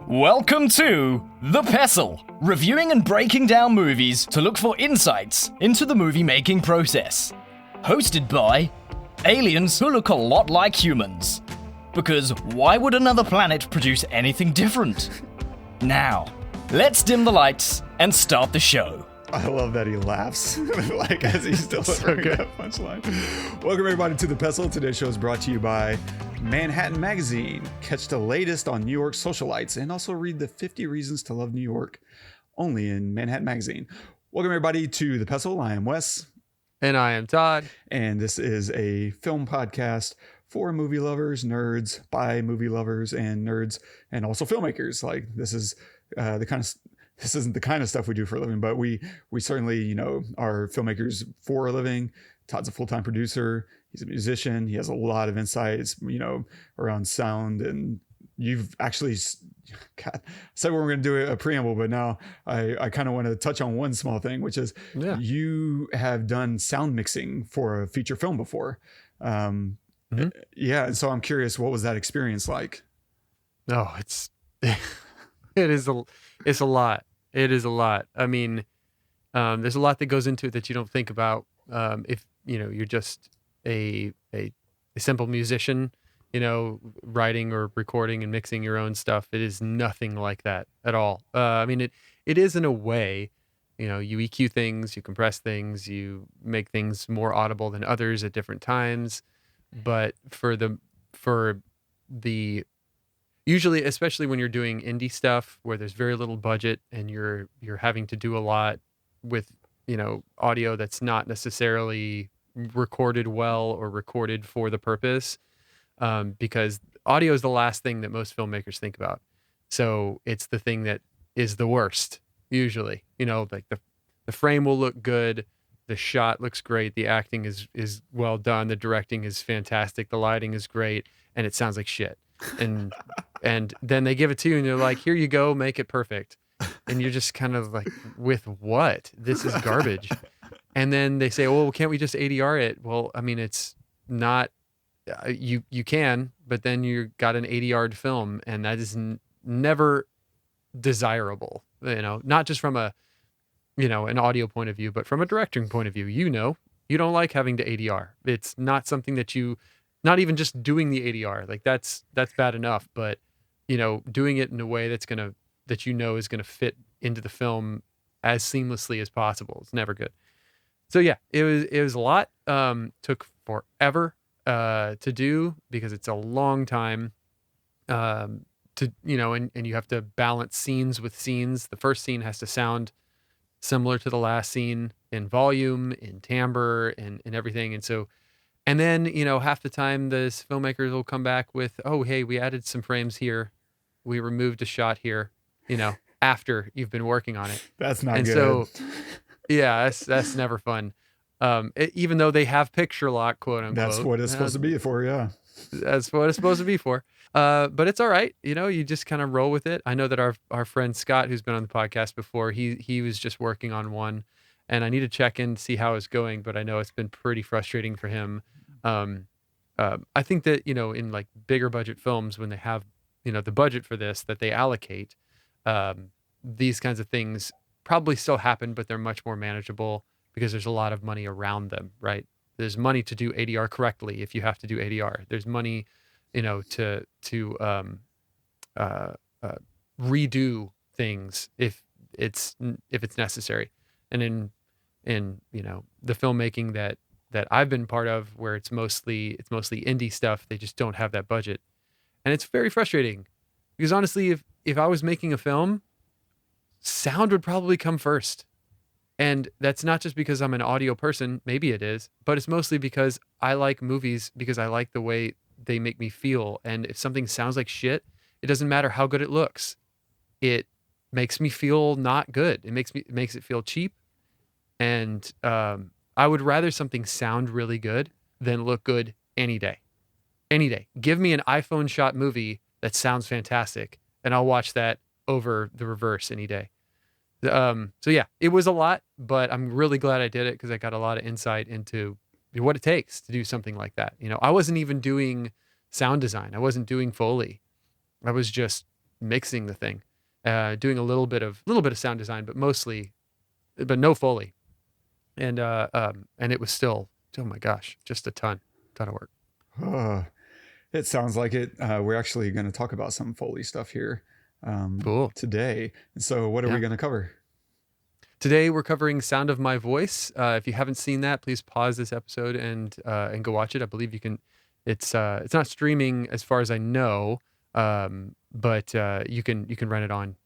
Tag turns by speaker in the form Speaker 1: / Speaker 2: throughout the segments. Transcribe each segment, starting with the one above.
Speaker 1: Welcome to The Pestle, reviewing and breaking down movies to look for insights into the movie-making process. Hosted by aliens who look a lot like humans. Because why would another planet produce anything different? Now, let's dim the lights and start the show.
Speaker 2: I love that he laughs like as he's delivering that punchline. Welcome everybody to The Pestle. Today's show is brought to you by Manhattan Magazine. Catch the latest on New York socialites and also read the 50 Reasons to Love New York only in Manhattan Magazine. Welcome everybody to The Pestle. I am Wes.
Speaker 3: And I am Todd.
Speaker 2: And this is a film podcast for movie lovers, nerds, by movie lovers and nerds, and also filmmakers. Like this is this isn't the kind of stuff we do for a living, but we certainly, are filmmakers for a living. Todd's a full-time producer. He's a musician. He has a lot of insights, around sound. And you've actually said we were going to do a preamble, but now I kind of want to touch on one small thing, which is you have done sound mixing for a feature film before. Yeah. And so I'm curious, what was that experience like?
Speaker 3: Oh, it's a lot. It is a lot. I mean, there's a lot that goes into it that you don't think about. If you're just a simple musician, writing or recording and mixing your own stuff, it is nothing like that at all. I mean, it is in a way, you EQ things, you compress things, you make things more audible than others at different times. But for the usually, especially when you're doing indie stuff where there's very little budget and you're having to do a lot with, audio that's not necessarily recorded well or recorded for the purpose, because audio is the last thing that most filmmakers think about. So it's the thing that is the worst, usually. Like the frame will look good, the shot looks great, the acting is well done, the directing is fantastic, the lighting is great, and it sounds like shit. And then they give it to you and they're like, here you go, make it perfect. And you're just kind of like, with what? This is garbage. And then they say, well, can't we just ADR it? Well, I mean, it's not, you can, but then you got an ADR'd film, and that is never desirable, not just from an audio point of view, but from a directing point of view. You don't like having to ADR. It's not something that not even just doing the ADR, like that's bad enough, but doing it in a way that is gonna fit into the film as seamlessly as possible. It's never good. So yeah, it was a lot. Took forever to do because it's a long time. And you have to balance scenes with scenes. The first scene has to sound similar to the last scene in volume, in timbre, and everything. And then, half the time the filmmakers will come back with, oh, hey, we added some frames here. We removed a shot here, after you've been working on it.
Speaker 2: That's not
Speaker 3: good. And so, yeah, that's never fun. Even though they have picture lock, quote unquote.
Speaker 2: That's what it's supposed to be for, yeah.
Speaker 3: That's what it's supposed to be for. But it's all right. You just kind of roll with it. I know that our friend Scott, who's been on the podcast before, he was just working on one, and I need to check in to see how it's going, but I know it's been pretty frustrating for him. I think that, in like bigger budget films, when they have, the budget for this that they allocate, these kinds of things probably still happen, but they're much more manageable because there's a lot of money around them, right? There's money to do ADR correctly if you have to do ADR. There's money, to redo things if it's necessary. And in the filmmaking that I've been part of, where it's mostly indie stuff, they just don't have that budget. And it's very frustrating because honestly, if I was making a film, sound would probably come first. And that's not just because I'm an audio person, maybe it is, but it's mostly because I like movies because I like the way they make me feel. And if something sounds like shit, it doesn't matter how good it looks. It makes me feel not good. It makes it feel cheap. And I would rather something sound really good than look good any day. Any day. Give me an iPhone shot movie that sounds fantastic, and I'll watch that over the reverse any day. So yeah, it was a lot, but I'm really glad I did it because I got a lot of insight into what it takes to do something like that. I wasn't even doing sound design. I wasn't doing Foley. I was just mixing the thing, doing a little bit of sound design, but no Foley. And it was still, oh my gosh, just a ton of work.
Speaker 2: It sounds like it. We're actually going to talk about some Foley stuff here
Speaker 3: Cool.
Speaker 2: today. So what are we going to cover?
Speaker 3: Today we're covering Sound of My Voice. If you haven't seen that, please pause this episode and go watch it. I believe you can. It's not streaming as far as I know, but you can rent it on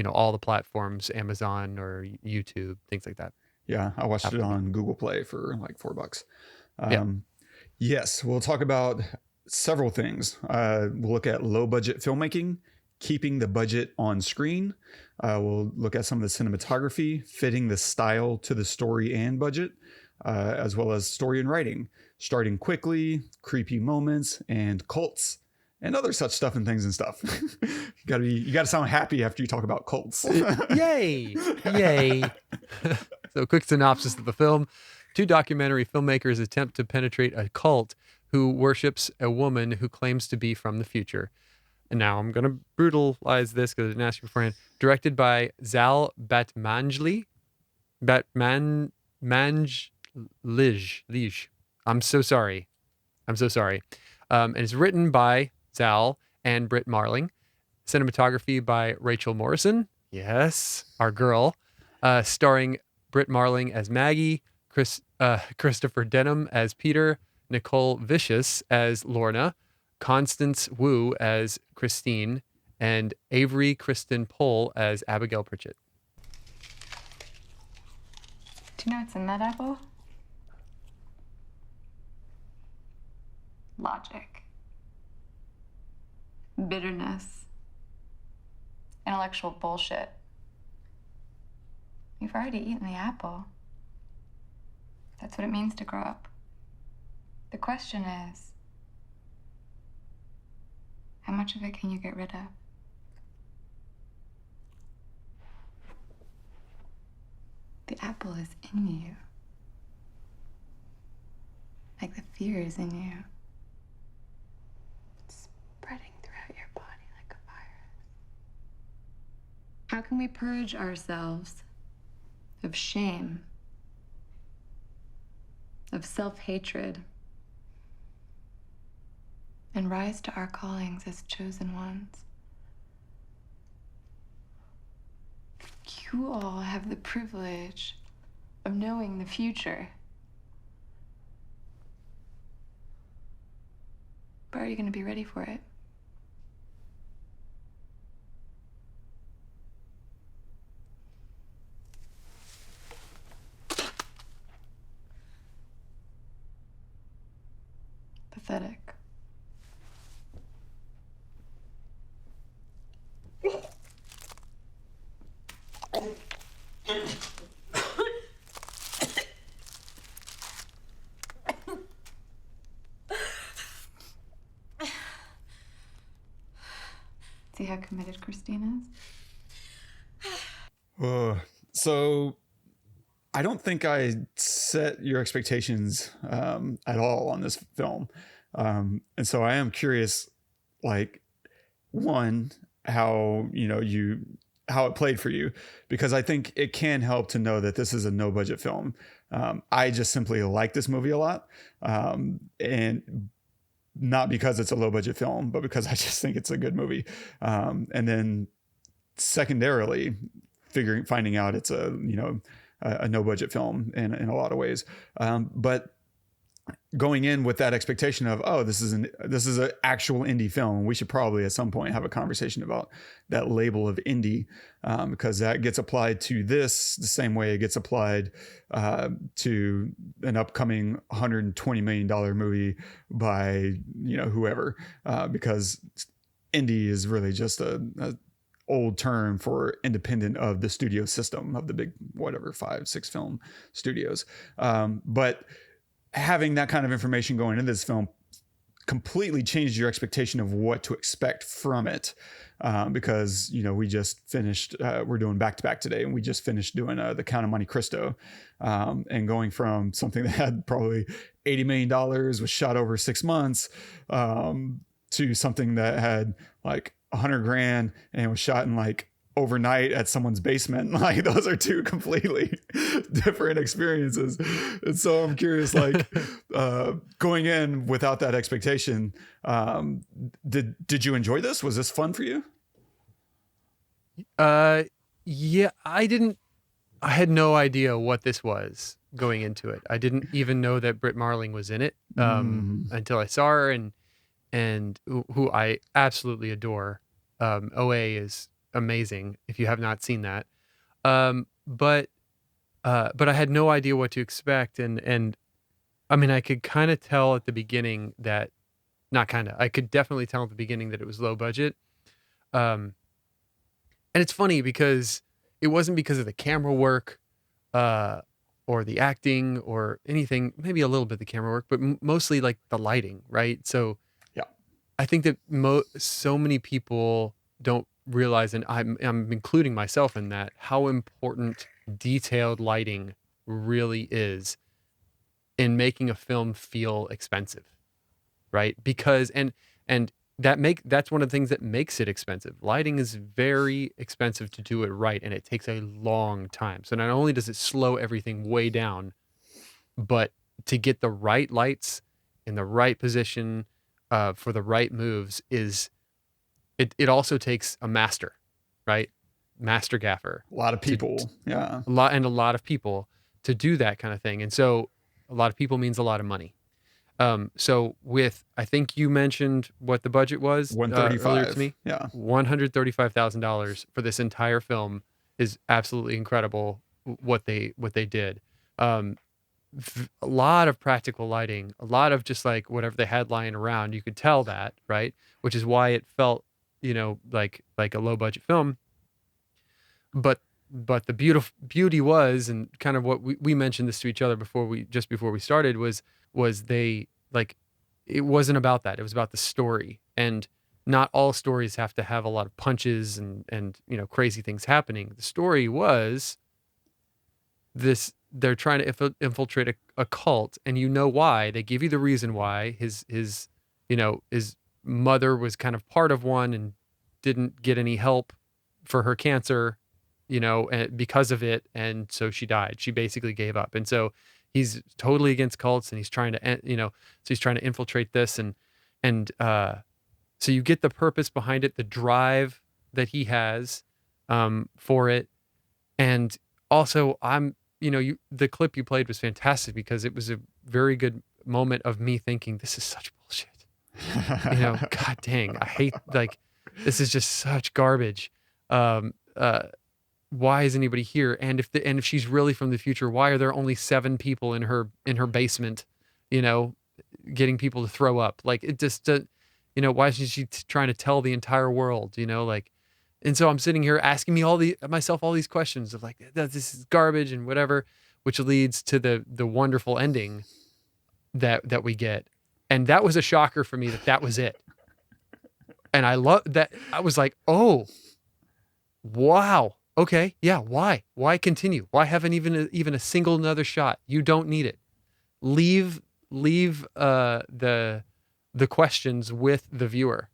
Speaker 3: all the platforms, Amazon or YouTube, things like that.
Speaker 2: Yeah, I watched it on Google Play for like $4.
Speaker 3: Yeah.
Speaker 2: Yes, we'll talk about several things. We'll look at low budget filmmaking, keeping the budget on screen. We'll look at some of the cinematography, fitting the style to the story and budget, as well as story and writing, starting quickly, creepy moments, and cults, and other such stuff and things and stuff. You gotta sound happy after you talk about cults.
Speaker 3: Yay! So, quick synopsis of the film. 2 documentary filmmakers attempt to penetrate a cult who worships a woman who claims to be from the future. And now I'm going to brutalize this because I didn't ask you beforehand. Directed by Zal Batmanglij. I'm so sorry. And it's written by Zal and Brit Marling. Cinematography by Rachel Morrison. Yes, our girl. Starring Brit Marling as Maggie, Christopher Denham as Peter, Nicole Vicius as Lorna, Constance Wu as Christine, and Avery Kristen Pohl as Abigail Pritchett.
Speaker 4: Do you know what's in that apple? Logic. Bitterness. Intellectual bullshit. You've already eaten the apple. That's what it means to grow up. The question is, how much of it can you get rid of? The apple is in you. Like the fear is in you. It's spreading throughout your body like a virus. How can we purge ourselves of shame, of self-hatred, and rise to our callings as chosen ones? You all have the privilege of knowing the future. But are you going to be ready for it? Pathetic. See how committed Christine is?
Speaker 2: So I don't think I set your expectations at all on this film. And so I am curious, like, one, how it played for you, because I think it can help to know that this is a no budget film. I just simply like this movie a lot. And not because it's a low budget film, but because I just think it's a good movie. And then secondarily finding out it's a no budget film in a lot of ways. But going in with that expectation of, oh, this is an actual indie film, we should probably at some point have a conversation about that label of indie, because that gets applied to this the same way it gets applied to an upcoming $120 million movie by whoever, because indie is really just a old term for independent of the studio system of the big 5-6 film studios. But having that kind of information going into this film completely changed your expectation of what to expect from it. Because, we just finished, we're doing back-to-back today, and we just finished doing The Count of Monte Cristo, and going from something that had probably $80 million, was shot over 6 months, to something that had like $100,000 and it was shot in like overnight at someone's basement. Like those are two completely different experiences. And so I'm curious, like going in without that expectation, did you enjoy this? Was this fun for you?
Speaker 3: Yeah, I had no idea what this was going into it. I didn't even know that Brit Marling was in it until I saw her, and who I absolutely adore. OA is amazing if you have not seen that. But I had no idea what to expect, and I mean, I could kind of tell at the beginning that, not kind of, I could definitely tell at the beginning that it was low budget. And it's funny because it wasn't because of the camera work, or the acting or anything, maybe a little bit of the camera work, but mostly like the lighting, right? So
Speaker 2: Yeah.
Speaker 3: I think that so many people don't realize, and I'm including myself in that, how important detailed lighting really is in making a film feel expensive, right? Because and that's one of the things that makes it expensive. Lighting is very expensive to do it right, and it takes a long time. So not only does it slow everything way down, but to get the right lights in the right position for the right moves it also takes a master, right? Master gaffer.
Speaker 2: A lot of people. Yeah.
Speaker 3: A lot of people to do that kind of thing. And so a lot of people means a lot of money. So I think you mentioned what the budget was
Speaker 2: 135
Speaker 3: earlier to me.
Speaker 2: Yeah.
Speaker 3: $135,000 for this entire film is absolutely incredible. What they did. A lot of practical lighting, a lot of just like whatever they had lying around. You could tell that, right? Which is why it felt, like a low budget film. But the beauty was, and kind of what we mentioned this to each other before we started, was they, like, it wasn't about that. It was about the story, and not all stories have to have a lot of punches and crazy things happening. The story was this: they're trying to infiltrate a cult, and why. They give you the reason why. His mother was kind of part of one and didn't get any help for her cancer, because of it, and so she died. She basically gave up, and so he's totally against cults, and he's trying to, so he's trying to infiltrate this, and so you get the purpose behind it, the drive that he has for it, and also the clip you played was fantastic because it was a very good moment of me thinking, this is such bullshit. God dang, I hate, like, this is just such garbage. Why is anybody here? And if she's really from the future, why are there only 7 people in her basement, getting people to throw up? Like, it just, why is she trying to tell the entire world, like, and so I'm sitting here asking myself all these questions of like, this is garbage and whatever, which leads to the wonderful ending that we get. And that was a shocker for me that was it. And I love that. I was like, oh, wow. Okay. Yeah. Why continue? Why haven't even a single another shot? You don't need it. Leave the questions with the viewer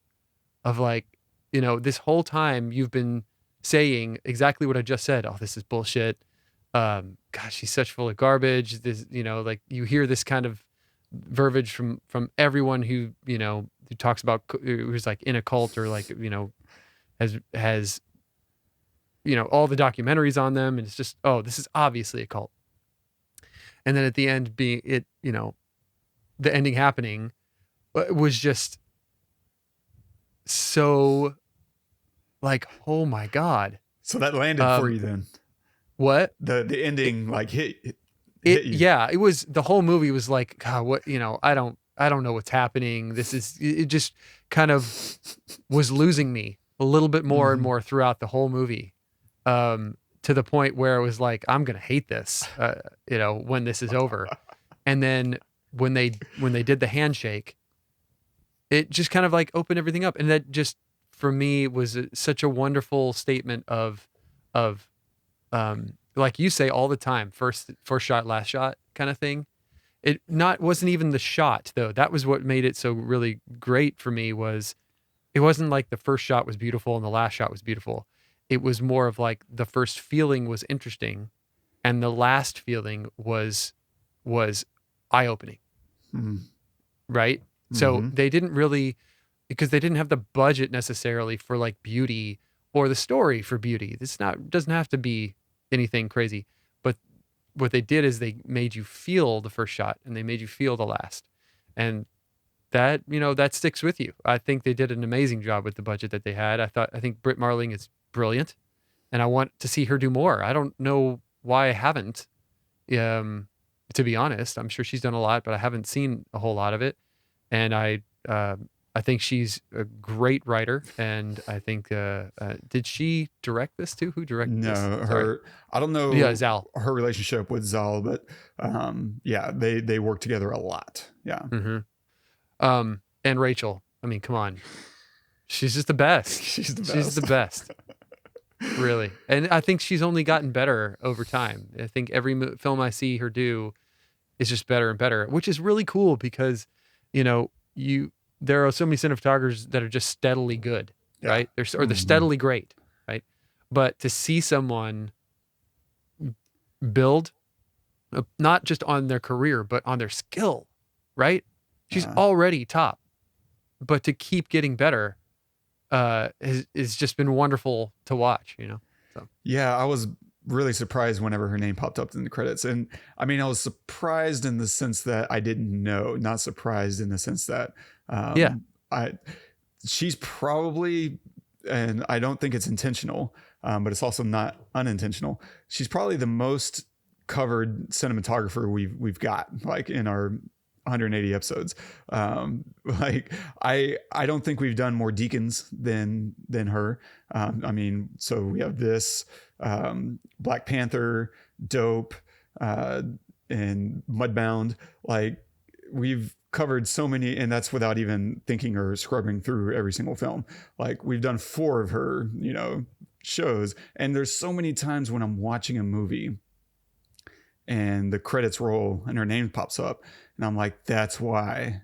Speaker 3: of like, this whole time you've been saying exactly what I just said. Oh, this is bullshit. Gosh, she's such full of garbage. This, like you hear this kind of verbiage from everyone who talks about, who's like in a cult or like, has all the documentaries on them. And it's just, oh, this is obviously a cult. And then at the end the ending happening was just so like, oh my God.
Speaker 2: So that landed for you then.
Speaker 3: What?
Speaker 2: The ending like hit you.
Speaker 3: Yeah, it was, the whole movie was like, God, what, I don't know what's happening. It just kind of was losing me a little bit more and more throughout the whole movie. To the point where it was like, I'm going to hate this, when this is over. And then when they did the handshake, it just kind of like opened everything up. And that just, for me, was such a wonderful statement of, like you say all the time, first shot, last shot kind of thing. It wasn't even the shot though. That was what made it so really great for me, was it wasn't like the first shot was beautiful and the last shot was beautiful. It was more of like the first feeling was interesting and the last feeling was eye-opening.
Speaker 2: Mm-hmm.
Speaker 3: Right? So they didn't really, because they didn't have the budget necessarily for like beauty or the story for beauty. Doesn't have to be anything crazy. But what they did is they made you feel the first shot and they made you feel the last. And that, that sticks with you. I think they did an amazing job with the budget that they had. I think Brit Marling is brilliant and I want to see her do more. I don't know why I haven't. To be honest, I'm sure she's done a lot, but I haven't seen a whole lot of it. And I think she's a great writer. And I think, did she direct this too? Who directed this?
Speaker 2: No, I don't know.
Speaker 3: Yeah, Zal.
Speaker 2: Her relationship with Zal, but yeah, they work together a lot. Yeah.
Speaker 3: Mm-hmm. And Rachel. I mean, come on, she's just the best.
Speaker 2: She's
Speaker 3: the best. Really. And I think she's only gotten better over time. I think every film I see her do is just better and better, which is really cool because, there are so many cinematographers that are just steadily good, right? They're steadily great, right? But to see someone build, not just on their career, but on their skill, right? She's already top, but to keep getting better has just been wonderful to watch, So.
Speaker 2: Yeah, I was really surprised whenever her name popped up in the credits. And I mean, I was surprised in the sense that I didn't know, not surprised in the sense that she's probably, and I don't think it's intentional, but it's also not unintentional. She's probably the most covered cinematographer we've got, like in our 180 episodes. Like I don't think we've done more Deacons than her. I mean, so we have this, Black Panther, Dope, and Mudbound. Like we've covered so many, and that's without even thinking or scrubbing through every single film. Like we've done 4 of her, shows. And there's so many times when I'm watching a movie and the credits roll and her name pops up and I'm like, that's why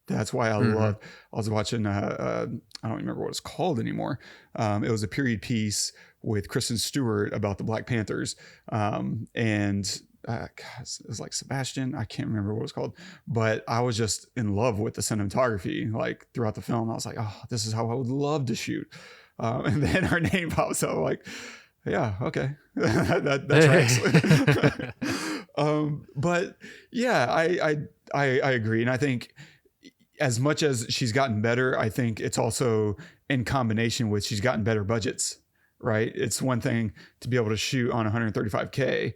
Speaker 2: I love. I was watching I don't remember what it's called anymore. It was a period piece with Kristen Stewart about the Black Panthers, and it was like Sebastian. I can't remember what it was called, but I was just in love with the cinematography. Like throughout the film, I was like, oh, this is how I would love to shoot. And then her name pops up, like, yeah, okay, that tracks. But yeah, I agree, and I think as much as she's gotten better, I think it's also in combination with she's gotten better budgets. Right? It's one thing to be able to shoot on 135K.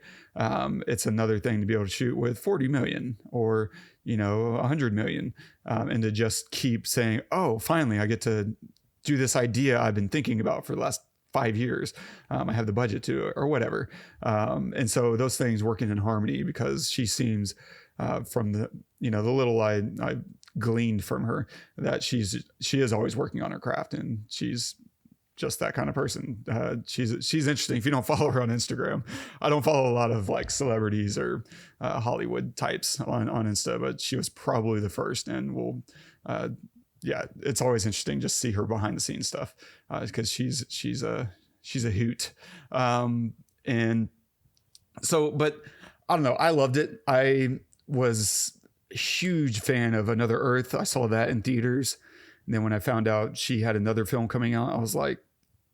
Speaker 2: It's another thing to be able to shoot with 40 million or 100 million, and to just keep saying, oh, finally I get to do this idea I've been thinking about for the last 5 years. I have the budget to, or whatever. And so those things working in harmony, because she seems, from the the little I gleaned from her, that she is always working on her craft, and she's just that kind of person. She's interesting. If you don't follow her on Instagram, I don't follow a lot of like celebrities or Hollywood types on Insta, but she was probably the first, and we'll it's always interesting just see her behind the scenes stuff, because she's a hoot. And so, but I don't know, I loved it. I was a huge fan of Another Earth. I saw that in theaters, and then when I found out she had another film coming out, I was like,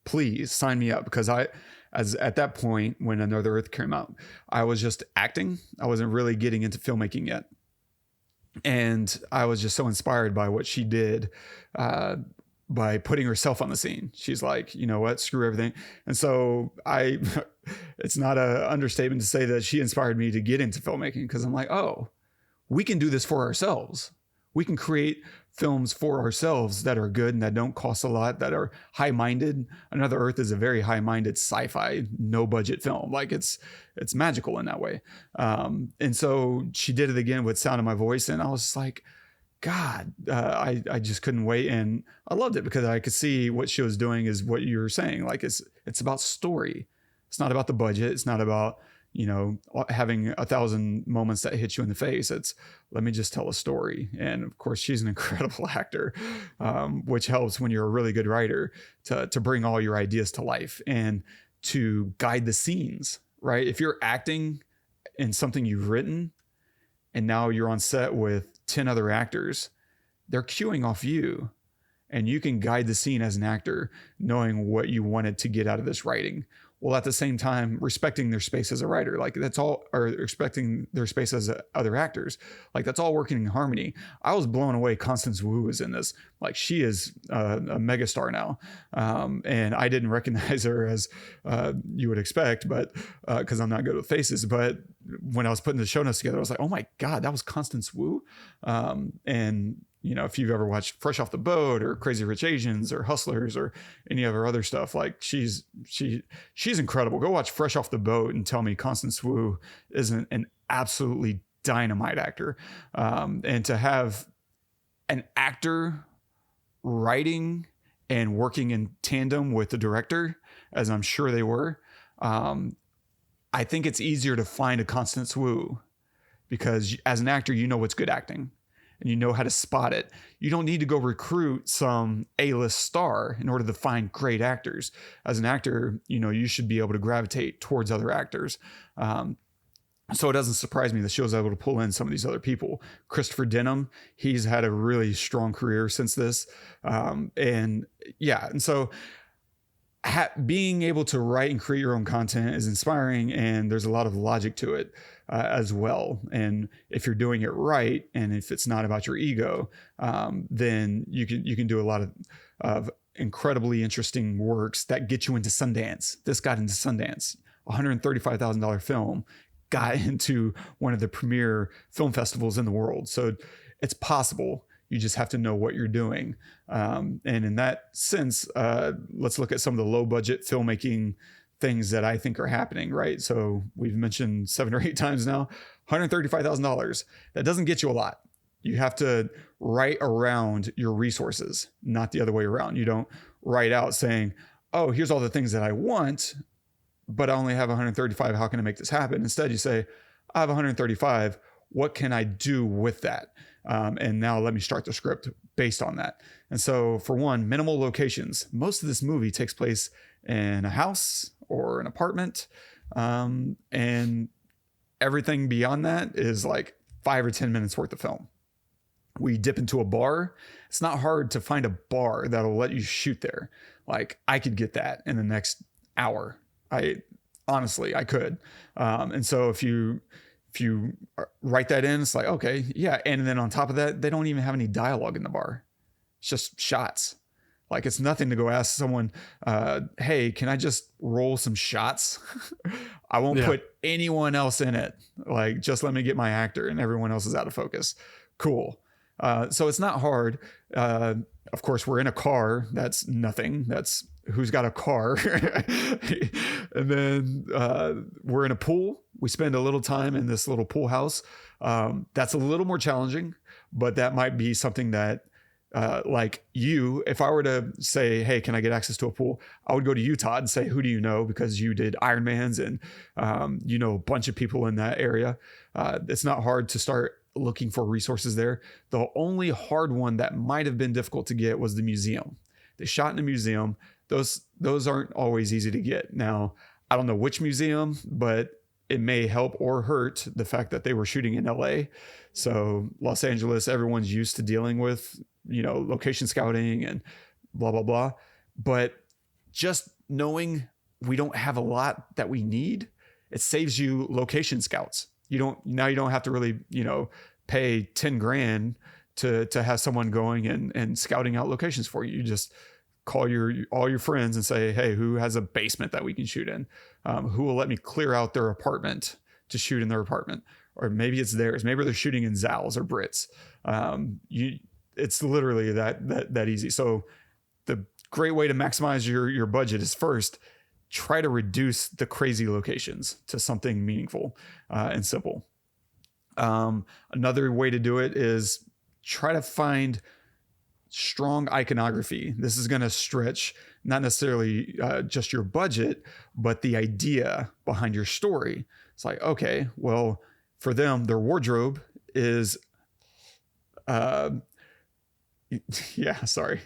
Speaker 2: please sign me up, because at that point when Another Earth came out, I was just acting. I wasn't really getting into filmmaking yet. And I was just so inspired by what she did, by putting herself on the scene. She's like, you know what, screw everything. And so it's not an understatement to say that she inspired me to get into filmmaking, because I'm like, oh, we can do this for ourselves. We can create films for ourselves that are good and that don't cost a lot, that are high-minded. Another Earth is a very high-minded sci-fi, no-budget film. Like it's magical in that way. And so she did it again with Sound of My Voice, and I was just like, God, I just couldn't wait. And I loved it because I could see what she was doing is what you were saying. Like it's about story. It's not about the budget. It's not about, having 1,000 moments that hit you in the face. It's, let me just tell a story. And of course, she's an incredible actor, which helps when you're a really good writer to bring all your ideas to life and to guide the scenes, right? If you're acting in something you've written and now you're on set with 10 other actors, they're cueing off you, and you can guide the scene as an actor, knowing what you wanted to get out of this writing, while at the same time respecting their space as a writer. Like, that's all, or respecting their space as other actors. Like, that's all working in harmony. I was blown away. Constance Wu is in this. Like, she is a megastar now. And I didn't recognize her as you would expect, but because I'm not good with faces. But when I was putting the show notes together, I was like, oh my God, that was Constance Wu. And if you've ever watched Fresh Off the Boat or Crazy Rich Asians or Hustlers or any of her other stuff, like she's incredible. Go watch Fresh Off the Boat and tell me Constance Wu isn't an absolutely dynamite actor. And to have an actor writing and working in tandem with the director, as I'm sure they were, I think it's easier to find a Constance Wu, because as an actor, you know what's good acting. And you know how to spot it. You don't need to go recruit some A-list star in order to find great actors. As an actor, you should be able to gravitate towards other actors. So it doesn't surprise me the show's able to pull in some of these other people. Christopher Denham, he's had a really strong career since this. And so being able to write and create your own content is inspiring, and there's a lot of logic to it as well. And if you're doing it right, and if it's not about your ego, then you can do a lot of incredibly interesting works that get you into Sundance. This got into Sundance, $135,000 film, got into one of the premier film festivals in the world. So it's possible. You just have to know what you're doing. And in that sense, let's look at some of the low budget filmmaking things that I think are happening, right? So we've mentioned 7 or 8 times now, $135,000. That doesn't get you a lot. You have to write around your resources, not the other way around. You don't write out saying, oh, here's all the things that I want, but I only have 135. How can I make this happen? Instead, you say, I have 135. What can I do with that? And now let me start the script based on that. And so, for one, minimal locations. Most of this movie takes place in a house or an apartment. And everything beyond that is like 5 or 10 minutes worth of film. We dip into a bar. It's not hard to find a bar that'll let you shoot there. Like, I could get that in the next hour. Honestly, I could. And so if you write that in, it's like, okay, yeah. And then on top of that, they don't even have any dialogue in the bar. It's just shots. Like, it's nothing to go ask someone, hey, can I just roll some shots? I won't put anyone else in it. Like, just let me get my actor, and everyone else is out of focus. Cool. So it's not hard. Of course, we're in a car. That's nothing. That's who's got a car. And then we're in a pool. We spend a little time in this little pool house. That's a little more challenging, but that might be something that like you, if I were to say, hey, can I get access to a pool? I would go to you, Todd, and say, who do you know? Because you did Ironmans and a bunch of people in that area. It's not hard to start looking for resources there. The only hard one that might have been difficult to get was the museum. They shot in a museum. Those aren't always easy to get. Now, I don't know which museum, but it may help or hurt the fact that they were shooting in LA. So Los Angeles, everyone's used to dealing with, location scouting and blah, blah, blah. But just knowing we don't have a lot that we need, it saves you location scouts. You don't have to really, pay 10 grand to have someone going and scouting out locations for you. You just call all your friends and say, hey, who has a basement that we can shoot in? Who will let me clear out their apartment to shoot in their apartment? Or maybe it's theirs. Maybe they're shooting in Zal's or Brit's. It's literally that easy. So the great way to maximize your budget is, first, try to reduce the crazy locations to something meaningful and simple. Another way to do it is try to find strong iconography. This is going to stretch not necessarily just your budget, but the idea behind your story. It's like, okay, well, for them, their wardrobe is, yeah, sorry.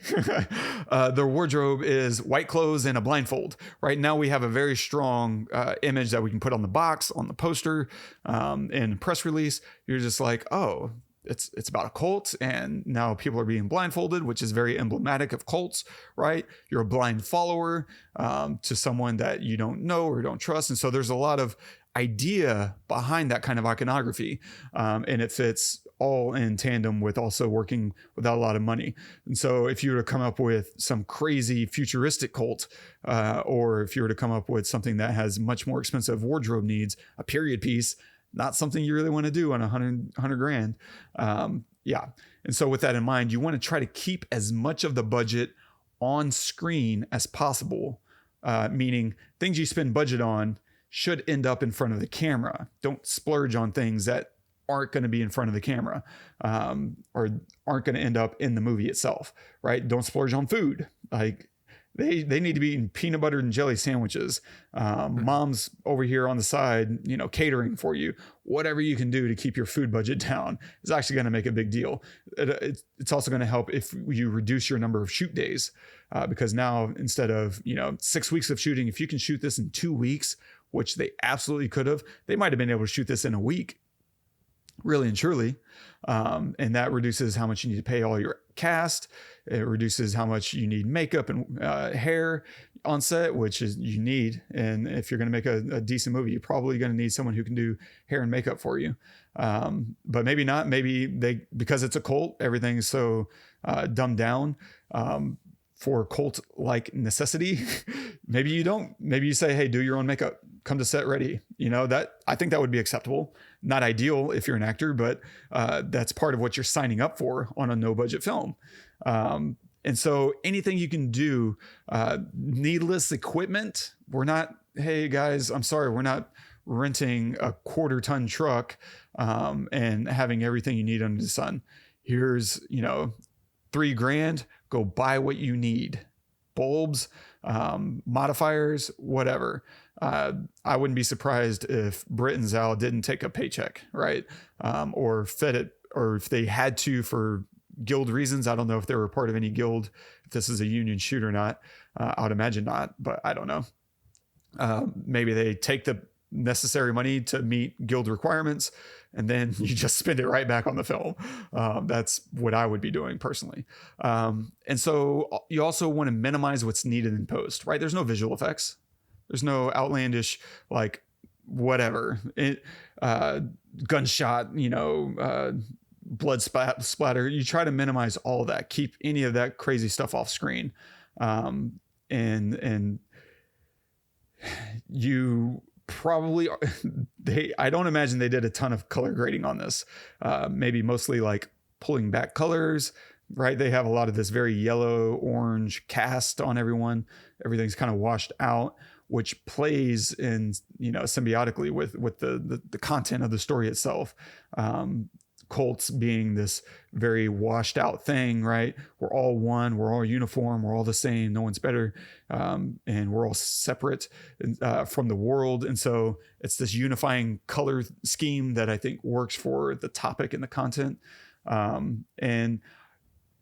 Speaker 2: Their wardrobe is white clothes and a blindfold. Right now, we have a very strong image that we can put on the box, on the poster, in press release. You're just like, oh, it's about a cult, and now people are being blindfolded, which is very emblematic of cults, right? You're a blind follower to someone that you don't know or don't trust, and so there's a lot of idea behind that kind of iconography, and it fits all in tandem with also working without a lot of money. And so if you were to come up with some crazy futuristic cult, or if you were to come up with something that has much more expensive wardrobe needs, a period piece, not something you really want to do on 100 grand. Yeah. And so with that in mind, you want to try to keep as much of the budget on screen as possible, meaning things you spend budget on should end up in front of the camera. Don't splurge on things that aren't going to be in front of the camera, or aren't going to end up in the movie itself, right? Don't splurge on food. Like they need to be eating peanut butter and jelly sandwiches. Mom's over here on the side, catering for you. Whatever you can do to keep your food budget down is actually going to make a big deal. It's also going to help if you reduce your number of shoot days, because now instead of 6 weeks of shooting, if you can shoot this in 2 weeks, which they absolutely could have, they might have been able to shoot this in a week, really and truly. And that reduces how much you need to pay all your cast. It reduces how much you need makeup and hair on set, which is you need. And if you're going to make a decent movie, you're probably going to need someone who can do hair and makeup for you. But maybe not. Maybe because it's a cult, everything's so dumbed down. For cult-like necessity, maybe you don't. Maybe you say, "Hey, do your own makeup. Come to set ready." That I think that would be acceptable. Not ideal if you're an actor, but that's part of what you're signing up for on a no-budget film. And so anything you can do, needless equipment. We're not. Hey guys, I'm sorry, we're not renting a 1/4-ton truck and having everything you need under the sun. Here's $3,000. Go buy what you need. Bulbs, modifiers, whatever. I wouldn't be surprised if Brit and Zal didn't take a paycheck, right? Or fed it, or if they had to for guild reasons. I don't know if they were part of any guild, if this is a union shoot or not. I would imagine not, but I don't know. Maybe they take the necessary money to meet guild requirements, and then you just spend it right back on the film. That's what I would be doing personally. And so you also want to minimize what's needed in post, right? There's no visual effects. There's no outlandish, like whatever, gunshot, blood splatter. You try to minimize all of that, keep any of that crazy stuff off screen. And you probably I don't imagine they did a ton of color grading on this. Maybe mostly like pulling back colors, right? They have a lot of this very yellow orange cast on everyone. Everything's kind of washed out, which plays in symbiotically with the content of the story itself. Cults being this very washed out thing, right? We're all one, we're all uniform, we're all the same, no one's better, and we're all separate from the world. And so it's this unifying color scheme that I think works for the topic and the content. And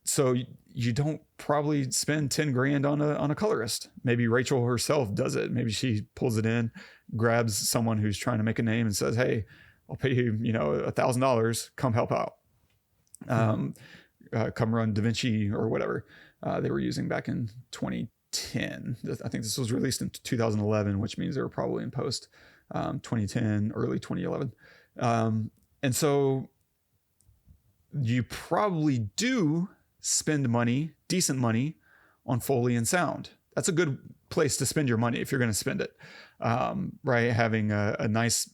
Speaker 2: so you don't probably spend 10 grand on a colorist. Maybe Rachel herself does it. Maybe she pulls it in, grabs someone who's trying to make a name and says, "Hey, I'll pay you, $1,000. Come help out. Come run Da Vinci or whatever they were using back in 2010. I think this was released in 2011, which means they were probably in post 2010, early 2011. And so you probably do spend money, decent money, on Foley and sound. That's a good place to spend your money if you're going to spend it, right? Having a nice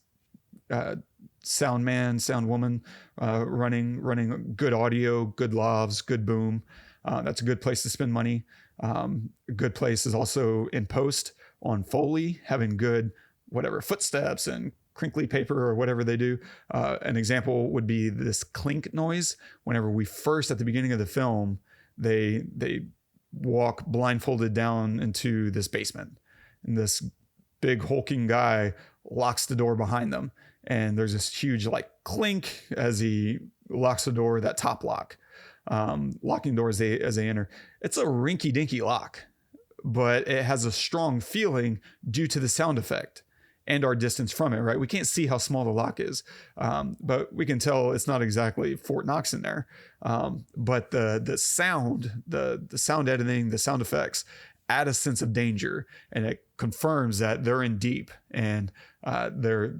Speaker 2: sound man, sound woman, running good audio, good lavs, good boom. That's a good place to spend money. A good place is also in post on Foley, having good whatever footsteps and crinkly paper or whatever they do. An example would be this clink noise. Whenever we first, at the beginning of the film, they walk blindfolded down into this basement, and this big hulking guy locks the door behind them. And there's this huge like clink as he locks the door, that top lock, locking doors as they enter. It's a rinky dinky lock, but it has a strong feeling due to the sound effect and our distance from it, right? We can't see how small the lock is, but we can tell it's not exactly Fort Knox in there. But the sound, the sound editing, the sound effects add a sense of danger, and it confirms that they're in deep, and they're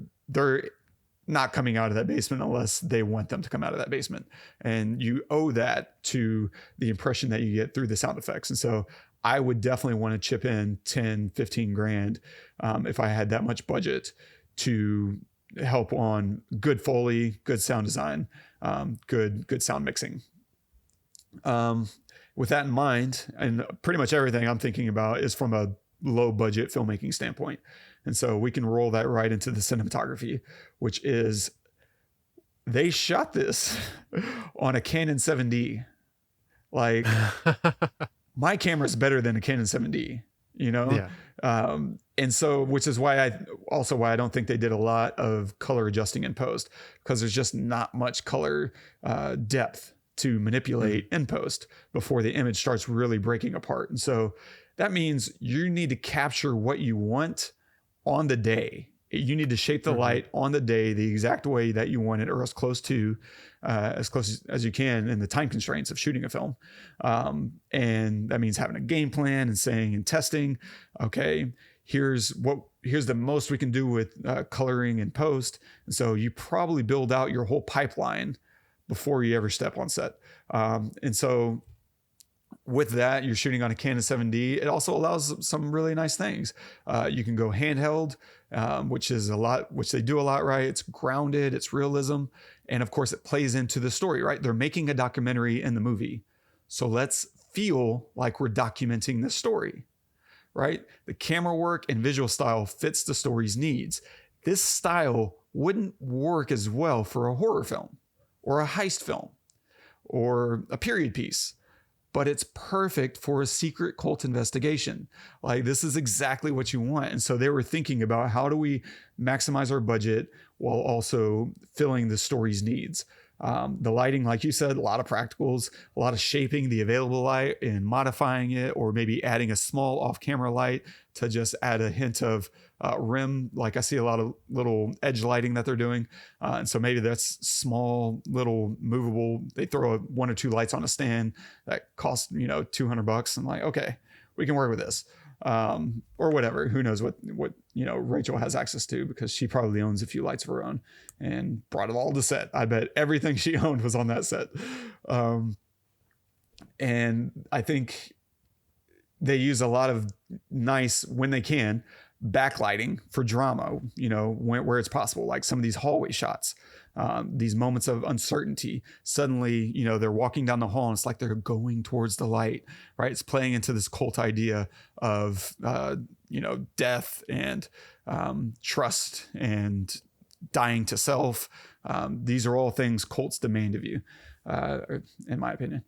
Speaker 2: not coming out of that basement unless they want them to come out of that basement. And you owe that to the impression that you get through the sound effects. And so I would definitely want to chip in 10, 15 grand if I had that much budget to help on good Foley, good sound design, good sound mixing. With that in mind, and pretty much everything I'm thinking about is from a low budget filmmaking standpoint. And so we can roll that right into the cinematography, which is they shot this on a Canon 7D. Like my camera is better than a Canon 7D, you know?
Speaker 3: Yeah.
Speaker 2: And so, which is why I don't think they did a lot of color adjusting in post, because there's just not much color depth to manipulate in post before the image starts really breaking apart. And so that means you need to capture what you want on the day. You need to shape the light on the day the exact way that you want it, or as close as you can in the time constraints of shooting a film. And that means having a game plan and saying and testing, okay, here's the most we can do with coloring and post. And so you probably build out your whole pipeline before you ever step on set. And so with that, you're shooting on a Canon 7D. It also allows some really nice things. You can go handheld, which they do a lot, right? It's grounded, it's realism. And of course it plays into the story, right? They're making a documentary in the movie. So let's feel like we're documenting the story, right? The camera work and visual style fits the story's needs. This style wouldn't work as well for a horror film or a heist film or a period piece, but it's perfect for a secret cult investigation. Like, this is exactly what you want. And so they were thinking about, how do we maximize our budget while also filling the story's needs? The lighting, like you said, a lot of practicals, a lot of shaping the available light and modifying it, or maybe adding a small off-camera light to just add a hint of rim. Like, I see a lot of little edge lighting that they're doing. And so maybe that's small, little movable. They throw one or two lights on a stand that cost, $200. I'm like, okay, we can work with this. Or whatever. Who knows what Rachel has access to, because she probably owns a few lights of her own and brought it all to set. I bet everything she owned was on that set. And I think they use a lot of nice, when they can, backlighting for drama, where it's possible, like some of these hallway shots, these moments of uncertainty. Suddenly, they're walking down the hall and it's like they're going towards the light, right? It's playing into this cult idea of, death and trust and dying to self. These are all things cults demand of you, in my opinion.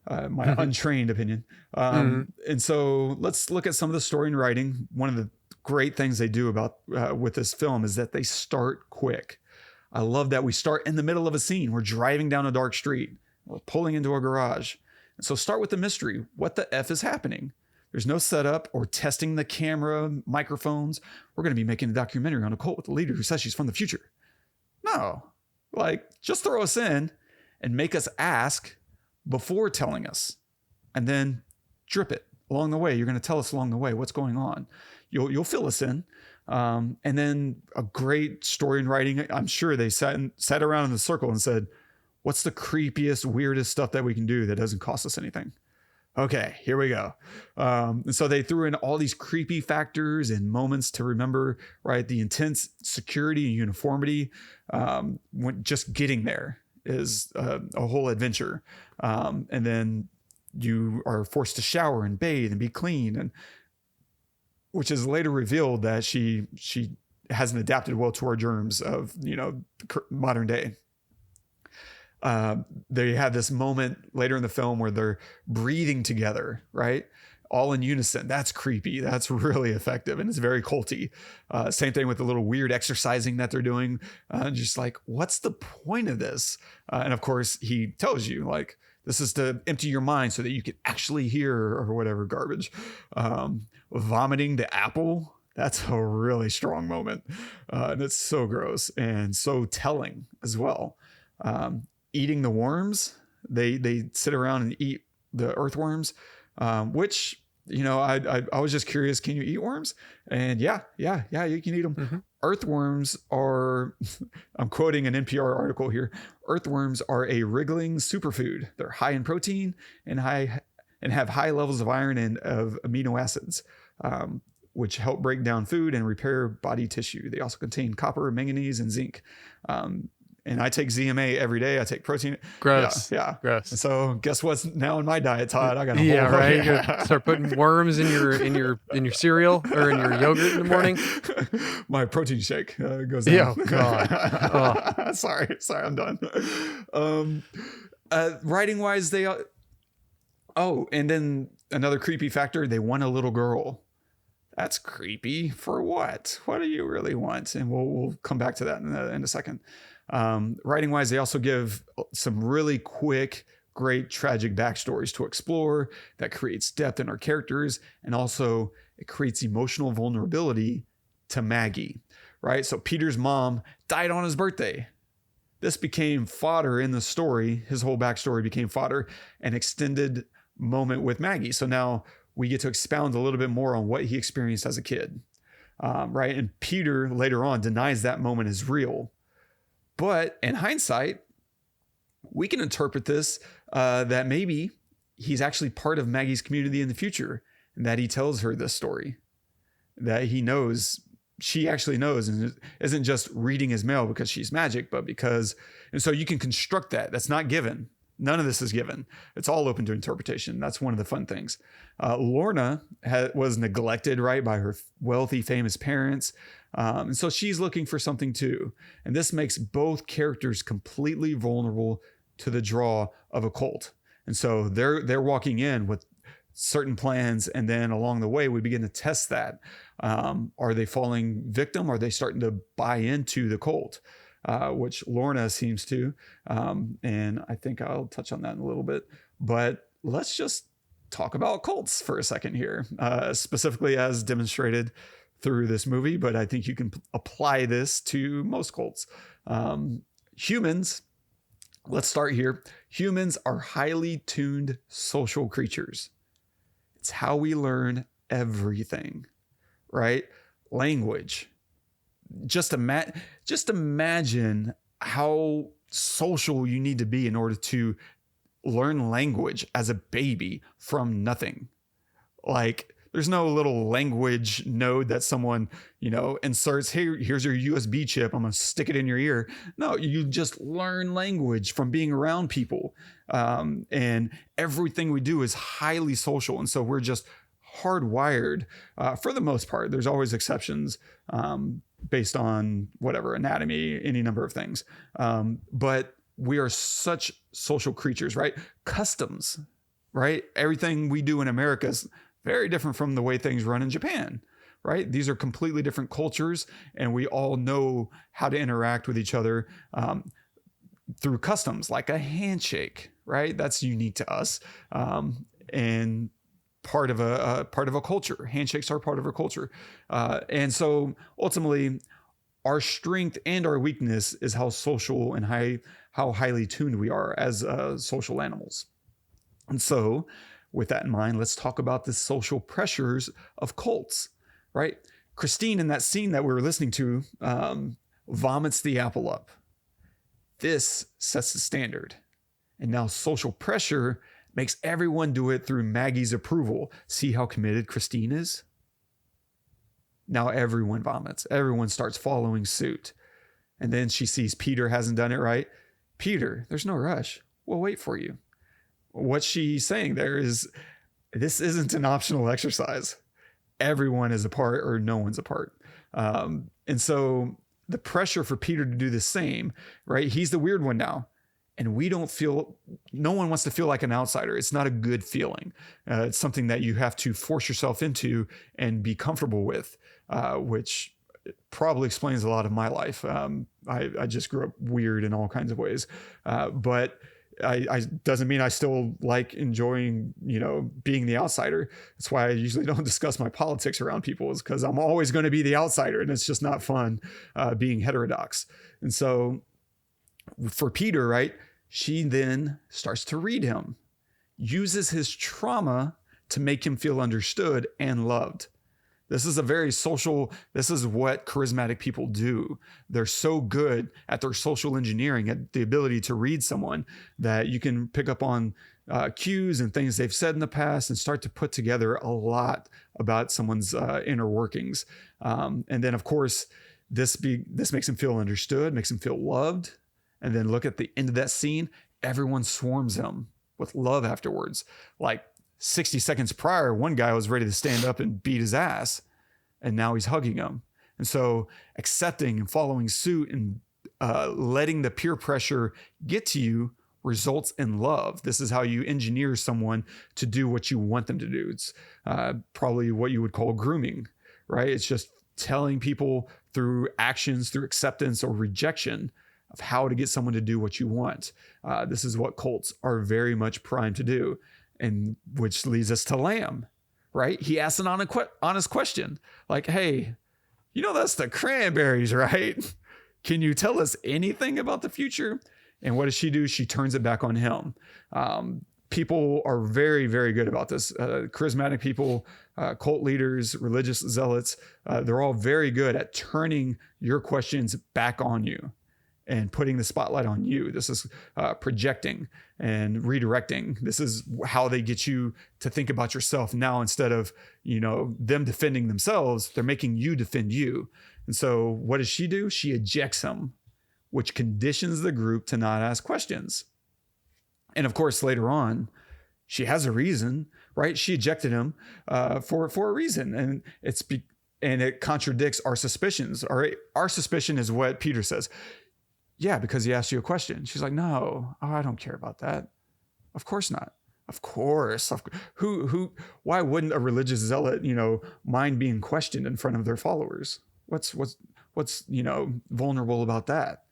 Speaker 2: My untrained opinion. And so let's look at some of the story and writing. One of the great things they do about with this film is that they start quick. I love that we start in the middle of a scene. We're driving down a dark street. We're pulling into a garage. And so start with the mystery. What the F is happening? There's no setup or testing the camera, microphones. We're going to be making a documentary on a cult with a leader who says she's from the future. No, just throw us in and make us ask before telling us, and then drip it along the way. You're going to tell us along the way what's going on. You'll fill us in. And then a great story and writing. I'm sure they sat around in the circle and said, what's the creepiest, weirdest stuff that we can do that doesn't cost us anything? Okay, here we go. And so they threw in all these creepy factors and moments to remember, right? The intense security and uniformity. When just getting there is a whole adventure. And then you are forced to shower and bathe and be clean, and which is later revealed that she hasn't adapted well to our germs of, modern day. They have this moment later in the film where they're breathing together, right? all in unison. That's creepy. That's really effective. And it's very culty. Same thing with the little weird exercising that they're doing. Just like, what's the point of this? And of course, he tells you, like, this is to empty your mind so that you can actually hear or whatever garbage. Vomiting the apple. That's a really strong moment. And it's so gross and so telling as well. Eating the worms. They sit around and eat the earthworms, which, you know, I was just curious, can you eat worms? And yeah, you can eat them. Mm-hmm. Earthworms are, I'm quoting an NPR article here. Earthworms are a wriggling superfood. They're high in protein and have high levels of iron and of amino acids, which help break down food and repair body tissue. They also contain copper, manganese, and zinc. And I take ZMA every day. I take protein.
Speaker 3: Gross.
Speaker 2: Yeah.
Speaker 3: Gross.
Speaker 2: And so guess what's now in my diet, Todd? I got a
Speaker 3: yeah,
Speaker 2: whole
Speaker 3: right. You gotta start putting worms in your cereal or in your yogurt in the morning.
Speaker 2: My protein shake goes down.
Speaker 3: Yeah, God.
Speaker 2: Oh. Sorry, I'm done. Writing wise, they. And then another creepy factor. They want a little girl. That's creepy. For what? What do you really want? And we'll come back to that in a second. Writing wise, they also give some really quick, great tragic backstories to explore that creates depth in our characters. And also it creates emotional vulnerability to Maggie, right? So Peter's mom died on his birthday. This became fodder in the story. His whole backstory became fodder, an extended moment with Maggie. So now we get to expound a little bit more on what he experienced as a kid, right? And Peter later on denies that moment is real. But in hindsight, we can interpret this that maybe he's actually part of Maggie's community in the future, and that he tells her this story, that he knows, she actually knows, and isn't just reading his mail because she's magic, but because, and so you can construct that. That's not given. None of this is given. It's all open to interpretation. That's one of the fun things. Lorna was neglected, right, by her wealthy, famous parents. And so she's looking for something too. And this makes both characters completely vulnerable to the draw of a cult. And so they're walking in with certain plans. And then along the way, we begin to test that. Are they falling victim? Are they starting to buy into the cult? Which Lorna seems to. And I think I'll touch on that in a little bit. But let's just talk about cults for a second here, specifically as demonstrated through this movie. But I think you can apply this to most cults. Humans, let's start here. Humans are highly tuned social creatures. It's how we learn everything, right? Language. Just imagine how social you need to be in order to learn language as a baby from nothing. Like, there's no little language node that someone, inserts. Hey, here's your USB chip. I'm going to stick it in your ear. No, you just learn language from being around people. And everything we do is highly social. And so we're just hardwired for the most part. There's always exceptions. Based on whatever anatomy, any number of things. But we are such social creatures, right? Customs, right? Everything we do in America is very different from the way things run in Japan, right? These are completely different cultures, and we all know how to interact with each other through customs, like a handshake, right? That's unique to us. And part of a culture. Handshakes are part of our culture. And so ultimately our strength and our weakness is how social and how highly tuned we are as social animals. And so with that in mind, let's talk about the social pressures of cults, right? Christine, in that scene that we were listening to, vomits the apple up. This sets the standard. And now social pressure makes everyone do it through Maggie's approval. See how committed Christine is? Now everyone vomits. Everyone starts following suit. And then she sees Peter hasn't done it right. Peter, there's no rush. We'll wait for you. What she's saying there is, this isn't an optional exercise. Everyone is a part or no one's a part. And so the pressure for Peter to do the same, right? He's the weird one now. And no one wants to feel like an outsider. It's not a good feeling. It's something that you have to force yourself into and be comfortable with, which probably explains a lot of my life. I just grew up weird in all kinds of ways. But I doesn't mean I still like enjoying, being the outsider. That's why I usually don't discuss my politics around people, is because I'm always going to be the outsider, and it's just not fun being heterodox. And so for Peter, right, she then starts to read him, uses his trauma to make him feel understood and loved. This is this is what charismatic people do. They're so good at their social engineering, at the ability to read someone, that you can pick up on cues and things they've said in the past and start to put together a lot about someone's inner workings. And then, of course, this makes him feel understood, makes him feel loved. And then look at the end of that scene. Everyone swarms him with love afterwards. Like 60 seconds prior, one guy was ready to stand up and beat his ass, and now he's hugging him. And so accepting and following suit and letting the peer pressure get to you results in love. This is how you engineer someone to do what you want them to do. It's probably what you would call grooming, right? It's just telling people through actions, through acceptance or rejection, of how to get someone to do what you want. This is what cults are very much primed to do, and which leads us to Lamb, right? He asks an honest question, like, hey, that's the cranberries, right? Can you tell us anything about the future? And what does she do? She turns it back on him. People are very, very good about this. Charismatic people, cult leaders, religious zealots, they're all very good at turning your questions back on you and putting the spotlight on you. This is projecting and redirecting. This is how they get you to think about yourself now, instead of, them defending themselves, they're making you defend you. And so what does she do? She ejects him, which conditions the group to not ask questions. And of course, later on, she has a reason, right? She ejected him for a reason. And it contradicts our suspicions. All right. Our suspicion is what Peter says. Yeah, because he asked you a question. She's like, no, I don't care about that. Of course not. Of course. Why wouldn't a religious zealot, mind being questioned in front of their followers? What's vulnerable about that?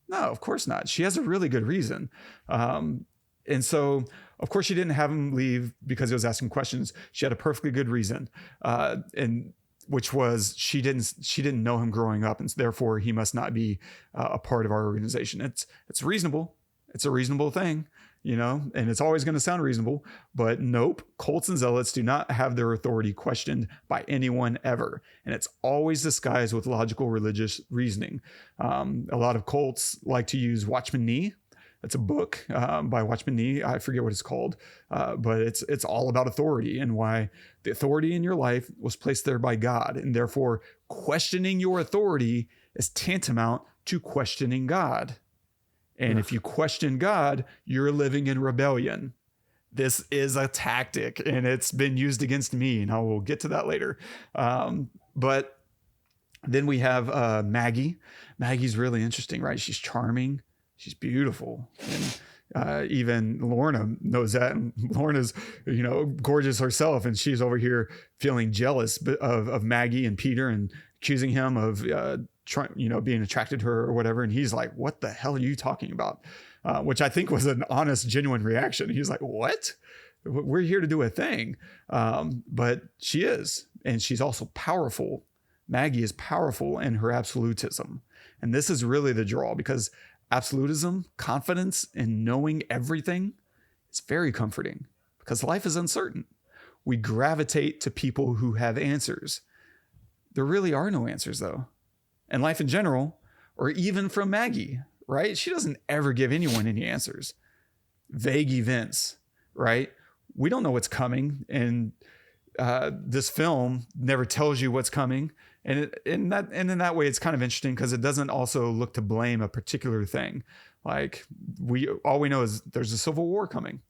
Speaker 2: No, of course not. She has a really good reason. And so, of course, she didn't have him leave because he was asking questions. She had a perfectly good reason. And which was she didn't know him growing up, and therefore he must not be a part of our organization. It's reasonable. It's a reasonable thing, and it's always going to sound reasonable. But nope, cults and zealots do not have their authority questioned by anyone ever, and it's always disguised with logical religious reasoning. A lot of cults like to use Watchman Nee. It's a book by Watchman Nee. I forget what it's called, but it's all about authority and why the authority in your life was placed there by God. And therefore, questioning your authority is tantamount to questioning God. And if you question God, you're living in rebellion. This is a tactic, and it's been used against me, and I will get to that later. But then we have Maggie. Maggie's really interesting, right? She's charming. She's beautiful. And even Lorna knows that. And Lorna's, gorgeous herself. And she's over here feeling jealous of Maggie and Peter and accusing him of, being attracted to her or whatever. And he's like, what the hell are you talking about? Which I think was an honest, genuine reaction. He's like, what? We're here to do a thing. But she is. And she's also powerful. Maggie is powerful in her absolutism. And this is really the draw, because absolutism, confidence in knowing everything, is very comforting because life is uncertain. We gravitate to people who have answers. There really are no answers, though. And life in general, or even from Maggie, right? She doesn't ever give anyone any answers. Vague events, right? We don't know what's coming. And this film never tells you what's coming. And in that way, it's kind of interesting because it doesn't also look to blame a particular thing. Like all we know is there's a civil war coming.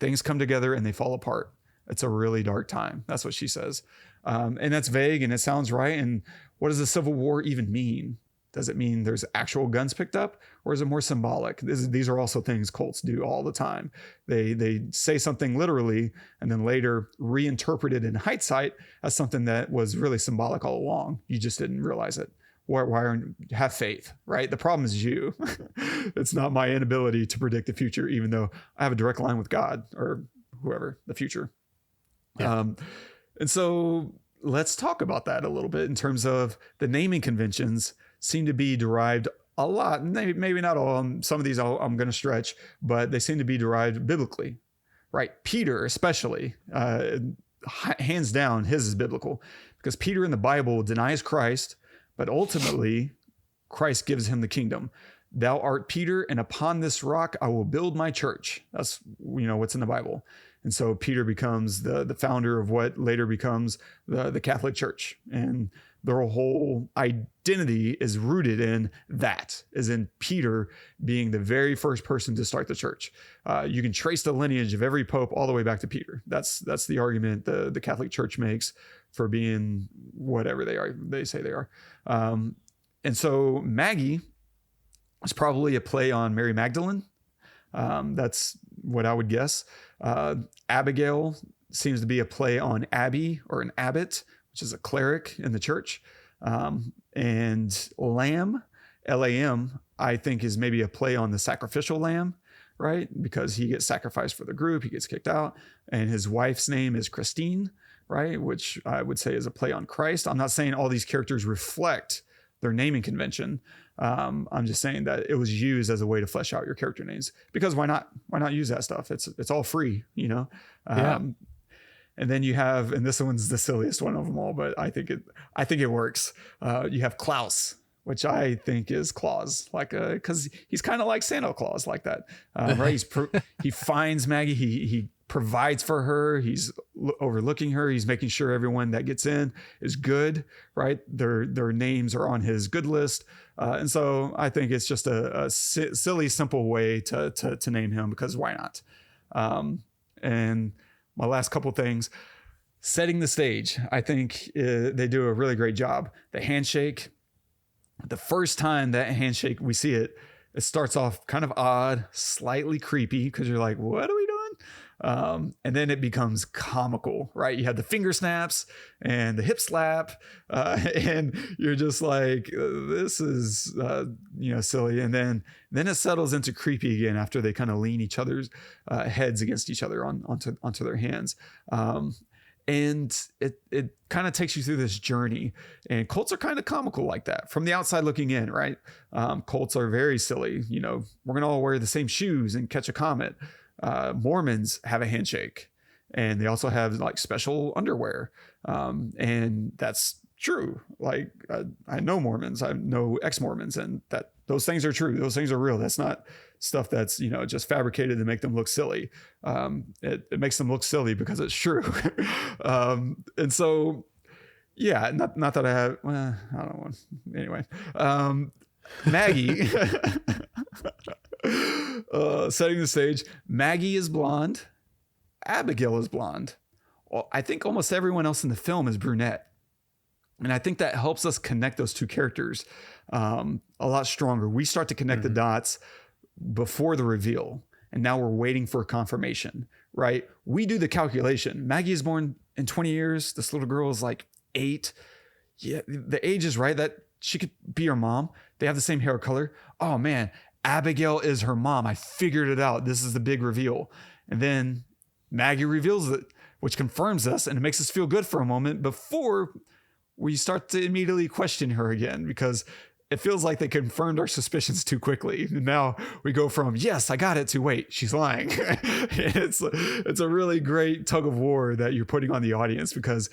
Speaker 2: Things come together and they fall apart. It's a really dark time. That's what she says. And that's vague and it sounds right. And what does a civil war even mean? Does it mean there's actual guns picked up, or is it more symbolic? These are also things cults do all the time. They say something literally and then later reinterpret it in hindsight as something that was really symbolic all along. You just didn't realize it. Why aren't have faith, right? The problem is you. It's not my inability to predict the future, even though I have a direct line with God or whoever, the future.
Speaker 3: Yeah.
Speaker 2: And so let's talk about that a little bit in terms of the naming conventions seem to be derived a lot, maybe not all. Some of these I'm going to stretch, but they seem to be derived biblically, right? Peter, especially, hands down, his is biblical because Peter in the Bible denies Christ, but ultimately Christ gives him the kingdom. Thou art Peter, and upon this rock I will build my church. That's, what's in the Bible. And so Peter becomes the founder of what later becomes the Catholic Church. And their whole identity is rooted in that, as in Peter being the very first person to start the church. You can trace the lineage of every pope all the way back to Peter. That's the argument the Catholic Church makes for being whatever they say they are. And so Maggie is probably a play on Mary Magdalene. That's what I would guess. Abigail seems to be a play on Abby or an abbot, which is a cleric in the church. And Lamb, Lam, I think is maybe a play on the sacrificial lamb, right? Because he gets sacrificed for the group, he gets kicked out. And his wife's name is Christine, right? Which I would say is a play on Christ. I'm not saying all these characters reflect their naming convention. I'm just saying that it was used as a way to flesh out your character names, because why not use that stuff? It's all free,
Speaker 3: Yeah.
Speaker 2: And then you have, and this one's the silliest one of them all, but I think it works. You have Klaus, which I think is Claus, because he's kind of like Santa Claus, like that, right? He finds Maggie, he provides for her, he's overlooking her, he's making sure everyone that gets in is good, right? Their names are on his good list, and so I think it's just a silly, simple way to name him, because why not? And my last couple things, setting the stage. I think they do a really great job. The handshake, the first time that handshake we see it starts off kind of odd, slightly creepy, because you're like, what are we doing? And then it becomes comical, right? You have the finger snaps and the hip slap, and you're just like, this is silly. And then it settles into creepy again after they kind of lean each other's heads against each other onto their hands. And it kind of takes you through this journey, and cults are kind of comical like that from the outside looking in, right? Cults are very silly. We're going to all wear the same shoes and catch a comet. Mormons have a handshake, and they also have like special underwear. And that's true. Like I know Mormons, I know ex-Mormons, and that those things are true. Those things are real. That's not stuff that's, just fabricated to make them look silly. It makes them look silly because it's true. And so, yeah, not that I have, I don't want, anyway. Maggie, setting the stage. Maggie is blonde. Abigail is blonde. Well, I think almost everyone else in the film is brunette. And I think that helps us connect those two characters a lot stronger. We start to connect the dots before the reveal, and now we're waiting for confirmation, right? We do the calculation. Maggie is born in 20 years. This little girl is like 8. Yeah, the age is right that she could be her mom. They have the same hair color. Oh man, Abigail is her mom. I figured it out. This is the big reveal. And then Maggie reveals it, which confirms us, and it makes us feel good for a moment before we start to immediately question her again, because it feels like they confirmed our suspicions too quickly. And now we go from, yes, I got it, to wait, she's lying. It's a really great tug of war that you're putting on the audience, because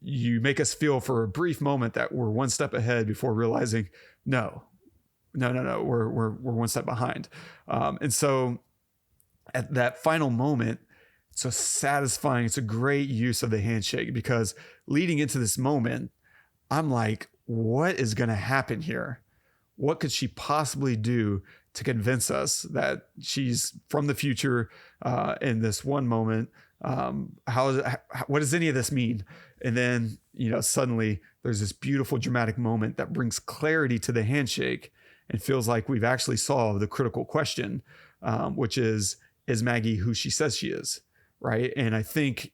Speaker 2: you make us feel for a brief moment that we're one step ahead before realizing, no, we're one step behind. And so at that final moment, it's so satisfying. It's a great use of the handshake, because leading into this moment, I'm like, what is going to happen here? What could she possibly do to convince us that she's from the future in this one moment? What does any of this mean? And then, suddenly there's this beautiful dramatic moment that brings clarity to the handshake and feels like we've actually solved the critical question, which is Maggie who she says she is, right? And I think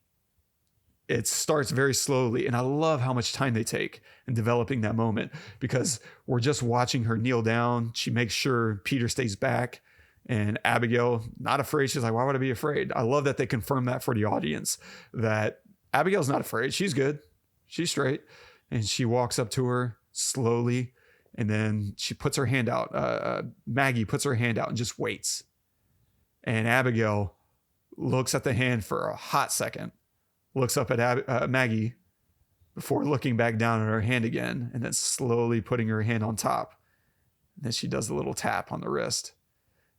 Speaker 2: it starts very slowly. And I love how much time they take in developing that moment, because we're just watching her kneel down. She makes sure Peter stays back, and Abigail, not afraid. She's like, why would I be afraid? I love that they confirm that for the audience, that Abigail's not afraid. She's good. She's straight. And she walks up to her slowly. And then she puts her hand out. Maggie puts her hand out and just waits. And Abigail looks at the hand for a hot second, looks up at Maggie before looking back down at her hand again, and then slowly putting her hand on top. And then she does a little tap on the wrist.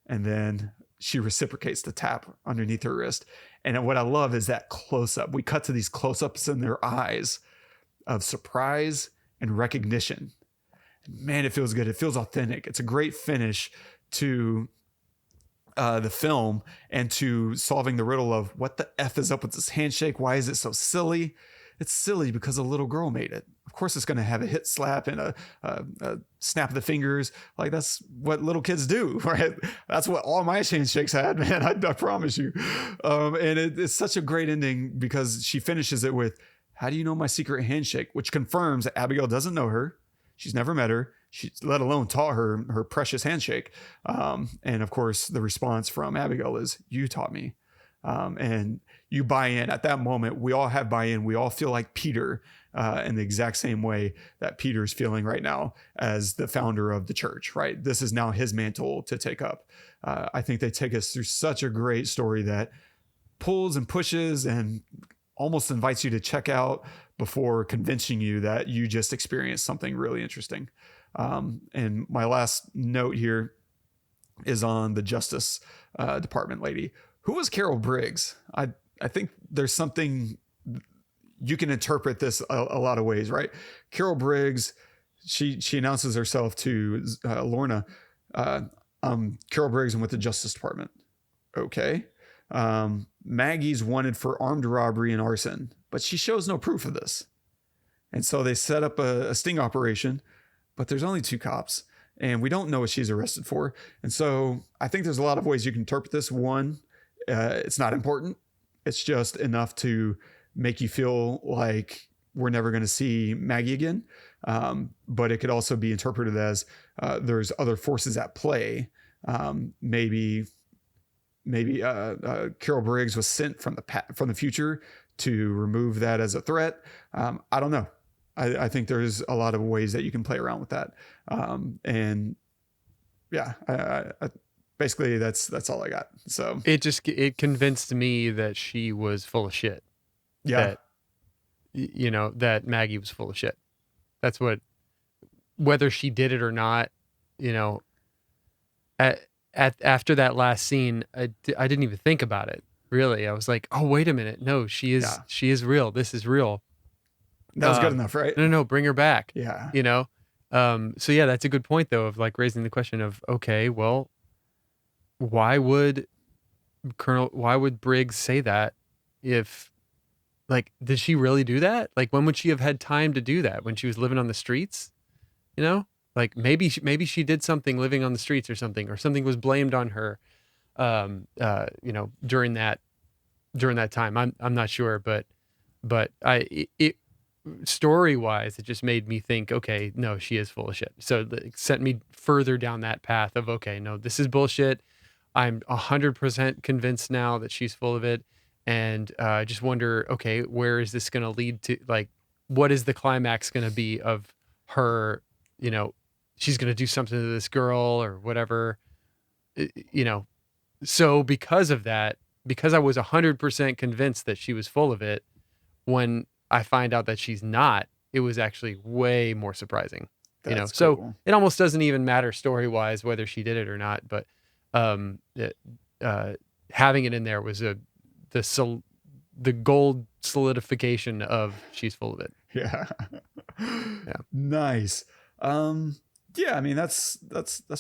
Speaker 2: And then she reciprocates the tap underneath her wrist. And what I love is that close-up. We cut to these close-ups in their eyes of surprise and recognition. And man, it feels good. It feels authentic. It's a great finish to the film and to solving the riddle of what the F is up with this handshake. Why is it so silly? It's silly because a little girl made it. Of course, it's going to have a hit slap and a snap of the fingers. Like, that's what little kids do, right? That's what all my handshakes had, man. I promise you. And it's such a great ending because she finishes it with, how do you know my secret handshake? Which confirms that Abigail doesn't know her. She's never met her. She, let alone taught her precious handshake. And of course, the response from Abigail is, you taught me. And you buy in at that moment. We all have buy-in. We all feel like Peter in the exact same way that Peter's feeling right now as the founder of the church, right? This is now his mantle to take up. I think they take us through such a great story that pulls and pushes and almost invites you to check out before convincing you that you just experienced something really interesting. And my last note here is on the Justice Department lady. Who was Carol Briggs? I think there's something, you can interpret this a lot of ways, right? Carol Briggs, she announces herself to Lorna. Carol Briggs, I'm with the Justice Department. Okay. Maggie's wanted for armed robbery and arson, but she shows no proof of this. And so they set up a sting operation, but there's only 2 cops and we don't know what she's arrested for. And so I think there's a lot of ways you can interpret this. One, it's not important. It's just enough to make you feel like we're never going to see Maggie again. But it could also be interpreted as there's other forces at play. Maybe Carol Briggs was sent from the future to remove that as a threat. I don't know. I think there's a lot of ways that you can play around with that. And yeah, I basically that's all I got. So
Speaker 3: it convinced me that she was full of shit.
Speaker 2: Yeah.
Speaker 3: That Maggie was full of shit. That's what, whether she did it or not, after that last scene, I didn't even think about it. Really. I was like, oh, wait a minute. No, she is real. This is real.
Speaker 2: That was good enough, right?
Speaker 3: No, bring her back.
Speaker 2: Yeah.
Speaker 3: So yeah, that's a good point though, of like raising the question of, okay, well, why would Briggs say that if, like, did she really do that? Like, when would she have had time to do that? When she was living on the streets? Like maybe she did something living on the streets or something was blamed on her, during that time. I'm not sure, but story wise, it just made me think, okay, no, she is full of shit. So it sent me further down that path of, okay, no, this is bullshit. I'm 100% convinced now that she's full of it. And I just wonder, okay, where is this going to lead to? Like, what is the climax going to be of her, she's going to do something to this girl or whatever, So because of that, because I was 100% convinced that she was full of it, when I find out that she's not, it was actually way more surprising.
Speaker 2: That's
Speaker 3: so
Speaker 2: cool.
Speaker 3: It almost doesn't even matter story-wise whether she did it or not, but having it in there was the gold solidification of she's full of it.
Speaker 2: Yeah.
Speaker 3: Yeah.
Speaker 2: Nice. Yeah, I mean, that's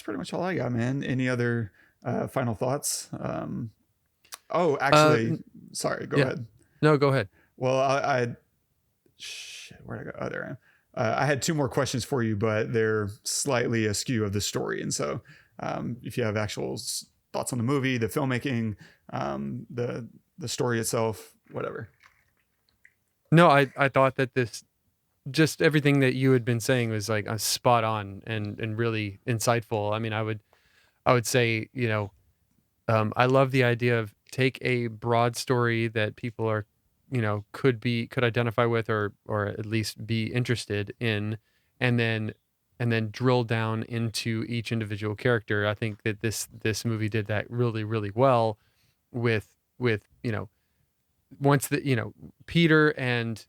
Speaker 2: pretty much all I got, man. Any other final thoughts? Actually, sorry, go ahead.
Speaker 3: No, go ahead.
Speaker 2: Well, shit, where'd I go? Oh, there I am. I had 2 more questions for you, but they're slightly askew of the story. And so if you have actual thoughts on the movie, the filmmaking, the story itself, whatever.
Speaker 3: No, I thought that this, just everything that you had been saying was like spot on and really insightful. I mean, I would say, I love the idea of take a broad story that people are, could identify with or at least be interested in, and then drill down into each individual character. I think that this movie did that really, really well with once Peter and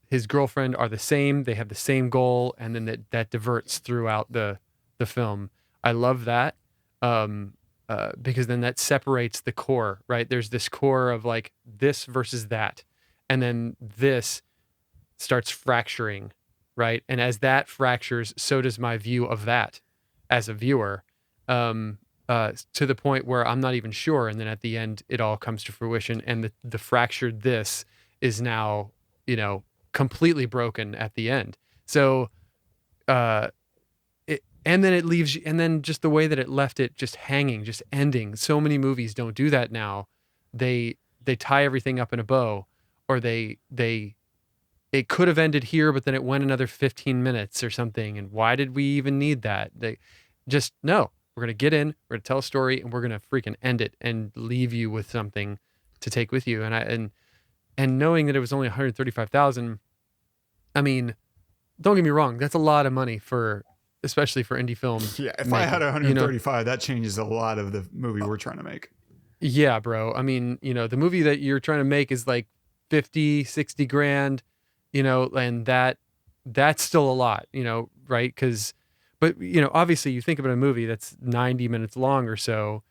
Speaker 3: his girlfriend are the same, they have the same goal, and then that diverts throughout the film. I love that. Because then that separates the core, right? There's this core of like this versus that. And then this starts fracturing, right? And as that fractures, so does my view of that as a viewer, to the point where I'm not even sure. And then at the end, it all comes to fruition. And the fractured this is now, completely broken at the end. So, and then it leaves you, and then just the way that it left it just hanging, just ending. So many movies don't do that now. They tie everything up in a bow, or it could have ended here, but then it went another 15 minutes or something. And why did we even need that? They just, no, we're going to get in, we're going to tell a story, and we're going to freaking end it and leave you with something to take with you. And knowing that it was only 135,000, I mean, don't get me wrong, that's a lot of money especially for indie film.
Speaker 2: Yeah, if I had 135, that changes a lot of the movie we're trying to make.
Speaker 3: Yeah, bro. I mean, the movie that you're trying to make is like 50, 60 grand, and that's still a lot, right? But obviously you think about a movie that's 90 minutes long or so,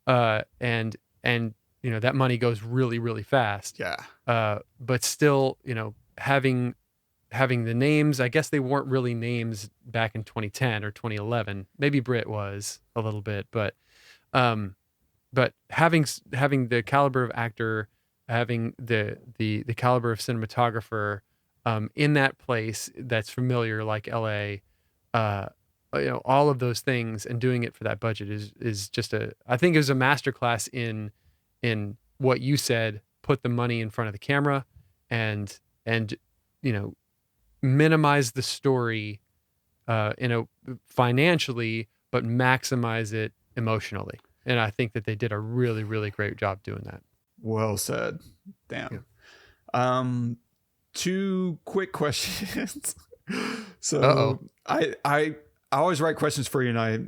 Speaker 3: and that money goes really, really fast.
Speaker 2: Yeah.
Speaker 3: But still, having the names, I guess they weren't really names back in 2010 or 2011. Maybe Brit was a little bit, but having the caliber of actor, having the caliber of cinematographer, in that place that's familiar, like LA, all of those things, and doing it for that budget is just I think it was a masterclass in what you said, put the money in front of the camera and minimize the story financially, but maximize it emotionally. And I think that they did a really, really great job doing that.
Speaker 2: Well said. Damn. Yeah. 2 quick questions. So I always write questions for you, and I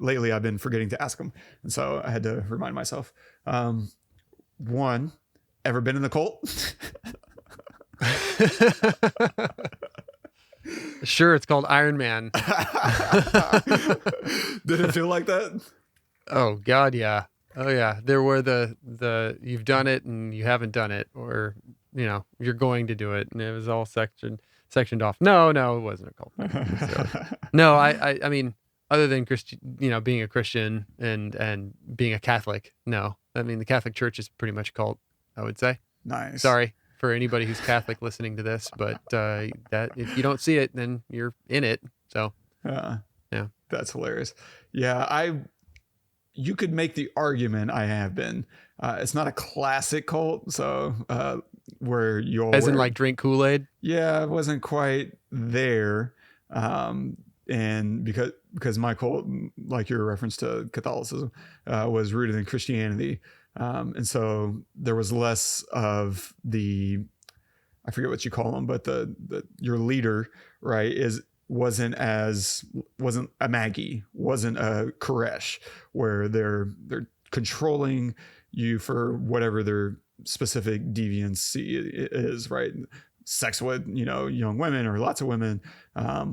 Speaker 2: lately I've been forgetting to ask them, and so I had to remind myself. 1, ever been in the cult?
Speaker 3: Sure, it's called Iron Man.
Speaker 2: Did it feel like that?
Speaker 3: Oh God, yeah. Oh yeah. There were the you've done it and you haven't done it, or you're going to do it, and it was all sectioned off. No, it wasn't a cult. So, no, I mean, other than being a Christian and being a Catholic, no. I mean, the Catholic Church is pretty much a cult, I would say.
Speaker 2: Nice.
Speaker 3: Sorry for anybody who's Catholic listening to this, but that if you don't see it, then you're in it. So
Speaker 2: yeah,
Speaker 3: that's
Speaker 2: hilarious. Yeah, you could make the argument I have been. It's not a classic cult, so where you all
Speaker 3: in like drink Kool-Aid.
Speaker 2: Yeah, I wasn't quite there, and because my cult, like your reference to Catholicism, was rooted in Christianity. And so there was less of I forget what you call them, but your leader, right, wasn't a Maggie, wasn't a Koresh, where they're controlling you for whatever their specific deviancy is, right? Sex with, young women or lots of women,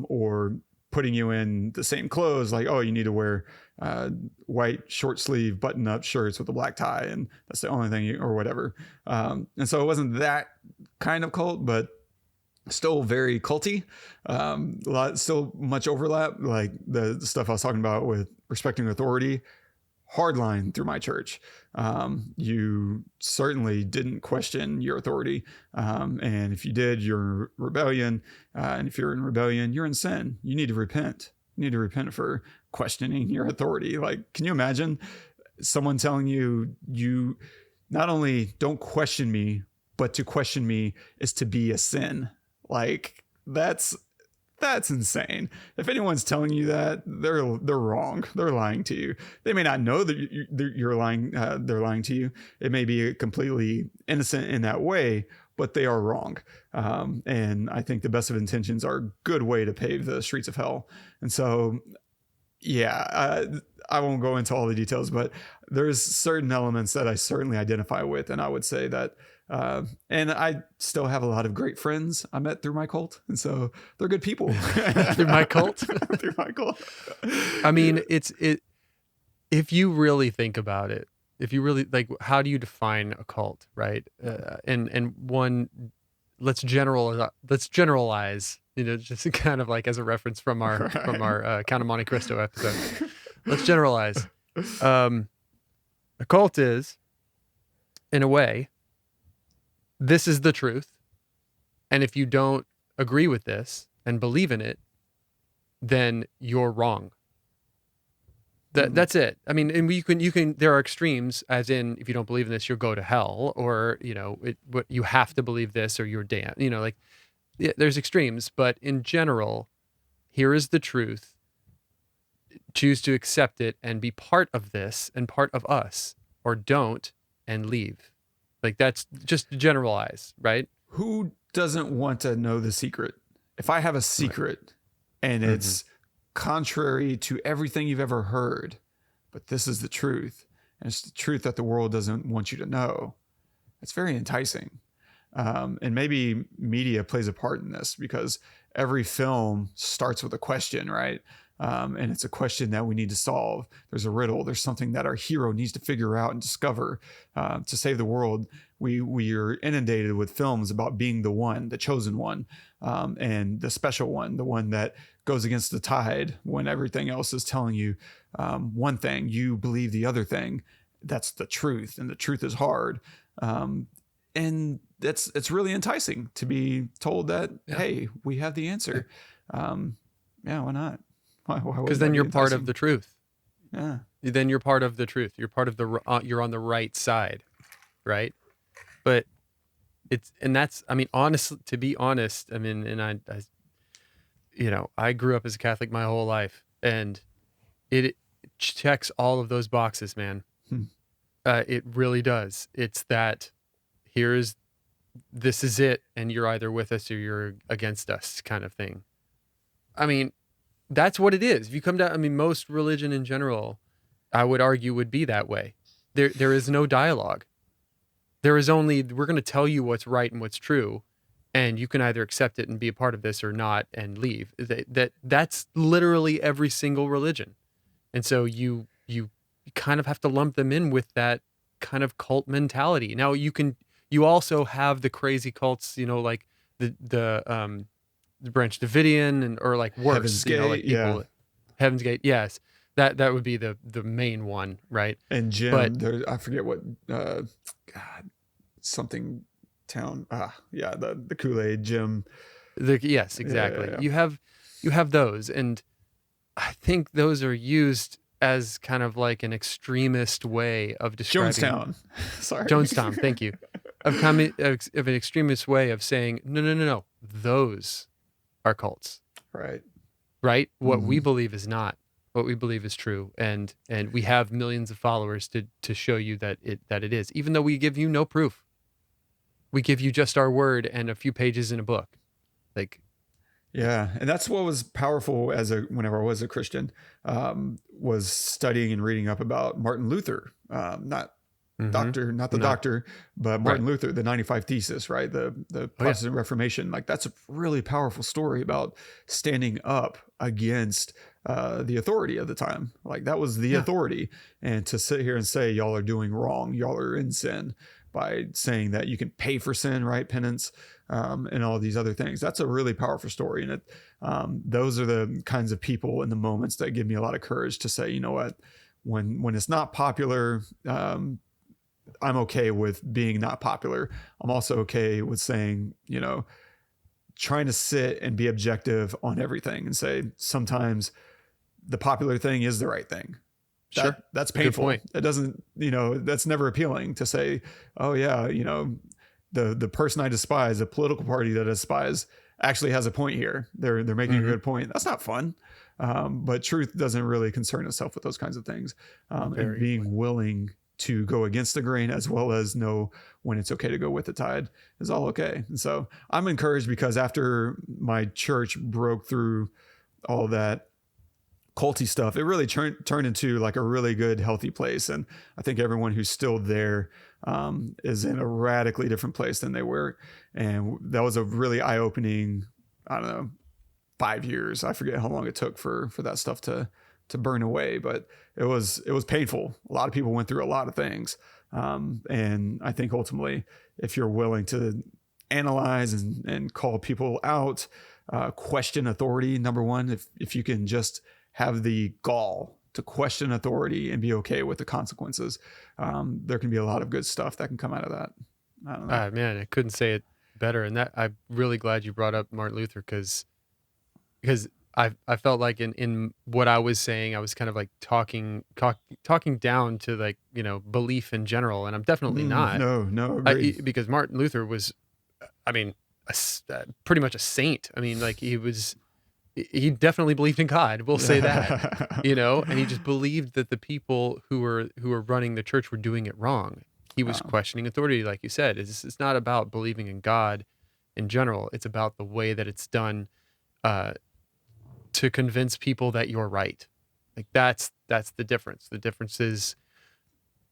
Speaker 2: or putting you in the same clothes, like, oh, you need to wear white short sleeve button up shirts with a black tie, and that's the only thing or whatever. And so it wasn't that kind of cult, but still very culty. Still much overlap, like the stuff I was talking about with respecting authority. hard line through my church. You certainly didn't question your authority. And if you did, you're in rebellion. And if you're in rebellion, you're in sin. You need to repent. You need to repent for questioning your authority. Like, can you imagine someone telling you, you not only don't question me, but to question me is to be a sin? Like, that's insane. If anyone's telling you that, they're wrong. They're lying to you. They may not know that you're lying. They're lying to you. It may be completely innocent in that way, but they are wrong. And I think the best of intentions are a good way to pave the streets of hell. And so, yeah, I won't go into all the details, but there's certain elements that I certainly identify with. And I would say that, and I still have a lot of great friends I met through my cult. And so they're good people.
Speaker 3: Through my cult?
Speaker 2: Through my cult.
Speaker 3: I mean, if you really think about it, if you really like, how do you define a cult, right? And one, let's generalize, you know, just kind of like as a reference from our Count of Monte Cristo episode. Let's generalize. A cult is, in a way, this is the truth, and if you don't agree with this and believe in it, then you're wrong. That's it. I mean, and you can. There are extremes, as in, if you don't believe in this, you'll go to hell, or you know, you have to believe this, or you're damned. You know, like, yeah, there's extremes, but in general, here is the truth. Choose to accept it and be part of this and part of us, or don't and leave. Like, that's just generalize, right?
Speaker 2: Who doesn't want to know the secret? If I have a secret and it's contrary to everything you've ever heard, but this is the truth, and it's the truth that the world doesn't want you to know, it's very enticing. And maybe media plays a part in this, because every film starts with a question, right? And it's a question that we need to solve. There's a riddle. There's something that our hero needs to figure out and discover to save the world. We are inundated with films about being the one, the chosen one, and the special one, the one that goes against the tide when everything else is telling you one thing. You believe the other thing. That's the truth, and the truth is hard. And it's really enticing to be told that, hey, we have the answer. Yeah, why not?
Speaker 3: Because then you're part of the truth.
Speaker 2: Yeah.
Speaker 3: Then you're part of the truth. You're part of you're on the right side, right? But that's, I mean, to be honest, I mean, and I you know, I grew up as a Catholic my whole life, and it checks all of those boxes, man. It really does. It's that this is it, and you're either with us or you're against us kind of thing. I mean, that's what it is. If you come down, I mean, most religion in general, I would argue, would be that way. There is no dialogue. There is only, we're going to tell you what's right and what's true, and you can either accept it and be a part of this or not and leave. That's literally every single religion. And so you kind of have to lump them in with that kind of cult mentality. Now you also have the crazy cults, you know, like the Branch Davidian or like worse,
Speaker 2: Heaven's Gate,
Speaker 3: you know, like people, Heaven's Gate. Yes. That would be the main one. Right.
Speaker 2: And Jim,
Speaker 3: but,
Speaker 2: I forget what, something town. The Kool-Aid Jim.
Speaker 3: Yes, exactly. Yeah. You have those. And I think those are used as kind of like an extremist way of describing
Speaker 2: Jonestown. Sorry.
Speaker 3: Jonestown. Thank you. Of an extremist way of saying, no. Those are cults.
Speaker 2: Right.
Speaker 3: What we believe is not. What we believe is true, and we have millions of followers to show you that it is. Even though we give you no proof, we give you just our word and a few pages in a book. Like,
Speaker 2: yeah, and that's what was powerful whenever I was a Christian, was studying and reading up about Martin Luther, not the doctor, but Martin Luther, the 95 Thesis, right? The Protestant Reformation. Like, that's a really powerful story about standing up against the authority of the time. Like, that was the authority. And to sit here and say, y'all are doing wrong, y'all are in sin, by saying that you can pay for sin, right? Penance, and all these other things. That's a really powerful story. And those are the kinds of people in the moments that give me a lot of courage to say, you know what? when it's not popular, I'm okay with being not popular. I'm also okay with saying, trying to sit and be objective on everything and say sometimes the popular thing is the right thing.
Speaker 3: Sure.
Speaker 2: That's painful.
Speaker 3: Good point.
Speaker 2: It doesn't, that's never appealing to say, oh yeah, the person I despise, the political party that I despise actually has a point here. They're making a good point. That's not fun. But truth doesn't really concern itself with those kinds of things. And being willing to go against the grain as well as know when it's okay to go with the tide is all okay. And so I'm encouraged because after my church broke through all that culty stuff, it really turned into like a really good, healthy place. And I think everyone who's still there is in a radically different place than they were. And that was a really eye-opening, 5 years. I forget how long it took for that stuff to burn away, but it was painful. A lot of people went through a lot of things. And I think ultimately, if you're willing to analyze and call people out, question authority, number one, if you can just have the gall to question authority and be okay with the consequences, there can be a lot of good stuff that can come out of that. I don't know.
Speaker 3: Man, I couldn't say it better. And that I'm really glad you brought up Martin Luther because I felt like in what I was saying, I was kind of like talking down to like, belief in general. And I'm definitely not.
Speaker 2: No.
Speaker 3: Because Martin Luther was, pretty much a saint. I mean, like he definitely believed in God. We'll say that, and he just believed that the people who were running the church were doing it wrong. He was questioning authority. Like you said, it's not about believing in God in general. It's about the way that it's done, to convince people that you're right. Like that's the difference. The difference is,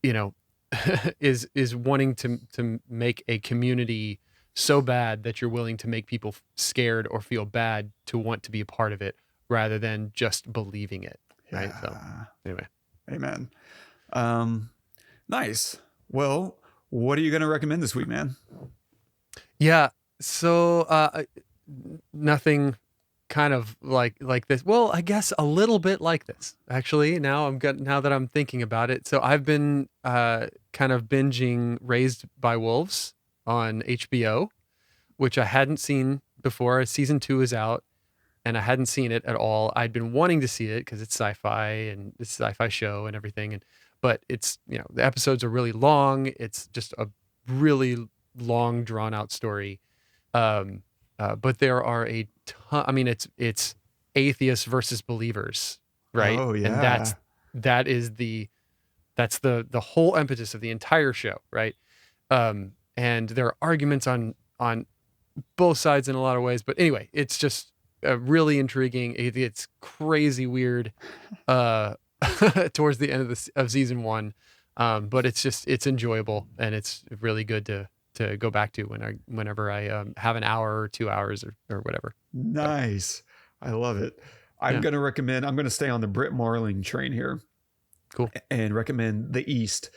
Speaker 3: is wanting to make a community so bad that you're willing to make people scared or feel bad to want to be a part of it rather than just believing it. Right.
Speaker 2: Yeah.
Speaker 3: So anyway.
Speaker 2: Amen. Nice. Well, what are you going to recommend this week, man?
Speaker 3: Yeah. So, nothing kind of like this. Well, I guess a little bit like this actually. Now that I'm thinking about it. So I've been, kind of binging Raised by Wolves on HBO, which I hadn't seen before. Season 2 is out and I hadn't seen it at all. I'd been wanting to see it because it's sci-fi and it's a sci-fi show and everything. But it's, the episodes are really long. It's just a really long drawn out story. But there are a ton, it's atheists versus believers, right?
Speaker 2: Oh yeah.
Speaker 3: And that's the whole impetus of the entire show. Right. And there are arguments on both sides in a lot of ways, but anyway, it's just really intriguing. It's crazy weird, towards the end of season 1. But it's enjoyable and it's really good to go back to whenever I have an hour or 2 hours or whatever.
Speaker 2: Nice. I love it. I'm going to stay on the Brit Marling train here.
Speaker 3: Cool.
Speaker 2: And recommend The East.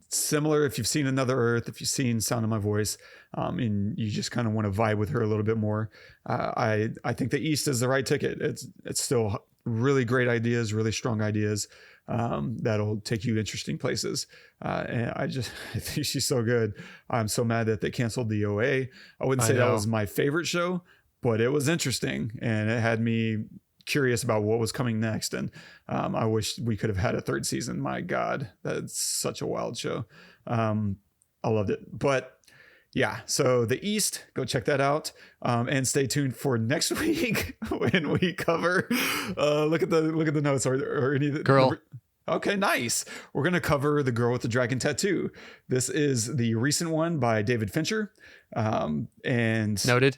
Speaker 2: Similar, if you've seen Another Earth, if you've seen Sound of My Voice, and you just kind of want to vibe with her a little bit more, I think The East is the right ticket. It's still really great ideas, really strong ideas, that'll take you interesting places. And I think she's so good. I'm so mad that they canceled the OA. I wouldn't say that was my favorite show, but it was interesting and it had me curious about what was coming next. And I wish we could have had a third season. My God, that's such a wild show. I loved it. But yeah, so The East, go check that out, and stay tuned for next week when we cover. Look at the notes or any
Speaker 3: Girl.
Speaker 2: Okay, nice. We're gonna cover The Girl with the Dragon Tattoo. This is the recent one by David Fincher, and
Speaker 3: Noted.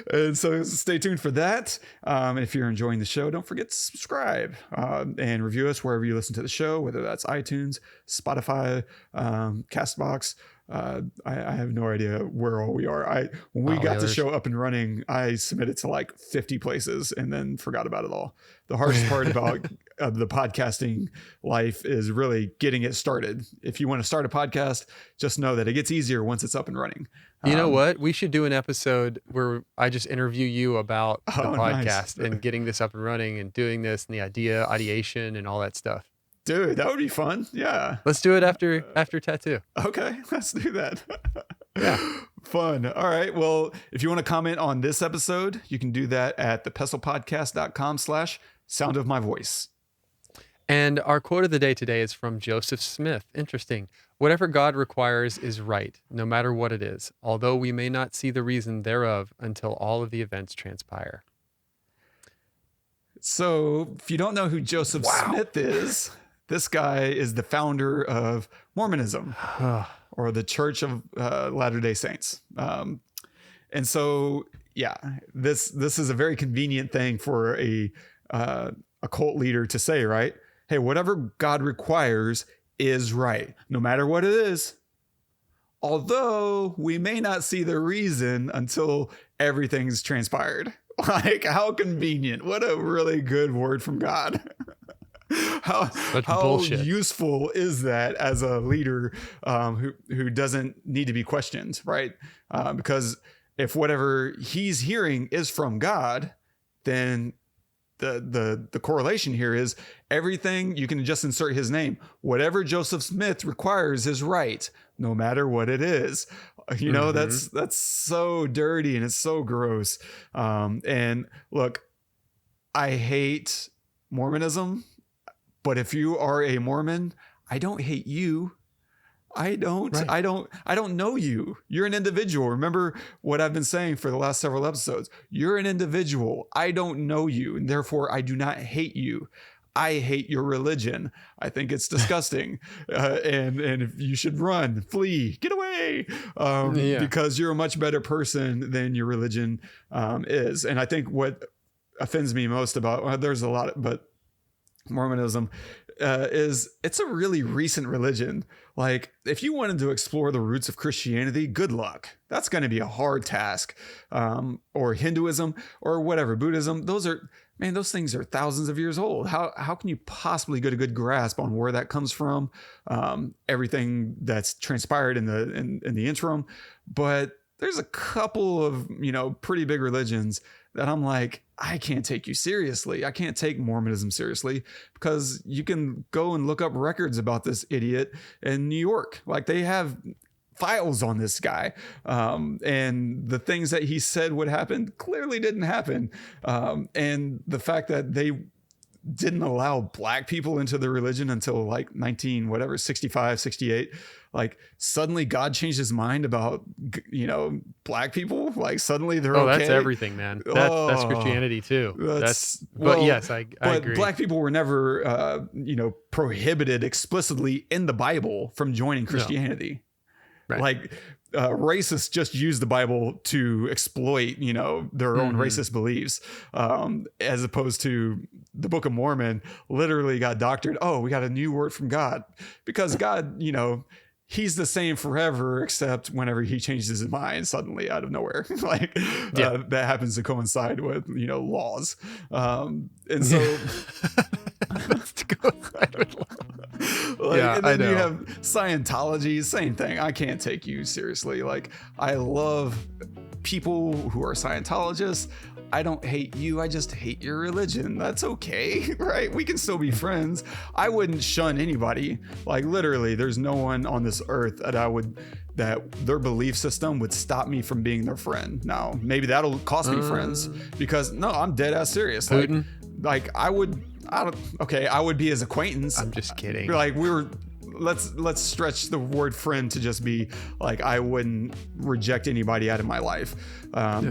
Speaker 2: And so stay tuned for that. If you're enjoying the show, don't forget to subscribe and review us wherever you listen to the show, whether that's iTunes, Spotify, Castbox. I have no idea where all we are. When we got the show up and running, I submitted to like 50 places and then forgot about it all. The hardest part about of the podcasting life is really getting it started. If you want to start a podcast, just know that it gets easier once it's up and running.
Speaker 3: You know what? We should do an episode where I just interview you about the podcast
Speaker 2: nice.
Speaker 3: and getting this up and running and doing this and the ideation and all that stuff.
Speaker 2: Dude, that would be fun. Yeah.
Speaker 3: Let's do it after tattoo.
Speaker 2: Okay, let's do that.
Speaker 3: Yeah.
Speaker 2: Fun. All right. Well, if you want to comment on this episode, you can do that at thepestlepodcast.com/sound of my voice.
Speaker 3: And our quote of the day today is from Joseph Smith. Interesting. Whatever God requires is right, no matter what it is, although we may not see the reason thereof until all of the events transpire.
Speaker 2: So if you don't know who Joseph Smith is, this guy is the founder of Mormonism or the Church of Latter-day Saints. And so, yeah, this is a very convenient thing for a cult leader to say, right? Hey, whatever God requires is right, no matter what it is. Although we may not see the reason until everything's transpired. Like, how convenient. What a really good word from God. How useful is that as a leader who doesn't need to be questioned, right? Because if whatever he's hearing is from God, then the correlation here is everything, you can just insert his name. Whatever Joseph Smith requires is right, no matter what it is. You know, that's so dirty and it's so gross. And look, I hate Mormonism, but if you are a Mormon, I don't hate you. I don't know you. You're an individual. Remember what I've been saying for the last several episodes. You're an individual. I don't know you, and therefore I do not hate you. I hate your religion. I think it's disgusting, and if you should run, flee, get away, because you're a much better person than your religion is. And I think what offends me most about there's a lot, but Mormonism is it's a really recent religion. Like, if you wanted to explore the roots of Christianity, good luck. That's going to be a hard task. Or Hinduism or whatever, Buddhism. Those things are thousands of years old. How can you possibly get a good grasp on where that comes from? Everything that's transpired in the interim. But there's a couple of, pretty big religions that I'm like, I can't take you seriously. I can't take Mormonism seriously, because you can go and look up records about this idiot in New York. Like, they have files on this guy. And the things that he said would happen clearly didn't happen. And the fact that they didn't allow black people into the religion until like 65, 68. Like, suddenly God changed his mind about, black people. Like, suddenly they're okay.
Speaker 3: That's everything, man. That's Christianity too. Yes, I agree.
Speaker 2: Black people were never, prohibited explicitly in the Bible from joining Christianity. No. Right. Like, racists just use the Bible to exploit, their own racist beliefs, as opposed to the Book of Mormon literally got doctored. Oh, we got a new word from God, because God, he's the same forever, except whenever he changes his mind suddenly out of nowhere. That happens to coincide with, laws. And so
Speaker 3: that's to coincide with laws.
Speaker 2: And then you have Scientology, same thing. I can't take you seriously. Like, I love people who are Scientologists. I don't hate you. I just hate your religion. That's okay, right? We can still be friends. I wouldn't shun anybody. Like, literally, there's no one on this earth that their belief system would stop me from being their friend. Now, maybe that'll cost me friends, because no, I'm dead ass serious.
Speaker 3: Putin?
Speaker 2: Like I would be his acquaintance.
Speaker 3: I'm just kidding.
Speaker 2: Like, let's stretch the word friend to just be like, I wouldn't reject anybody out of my life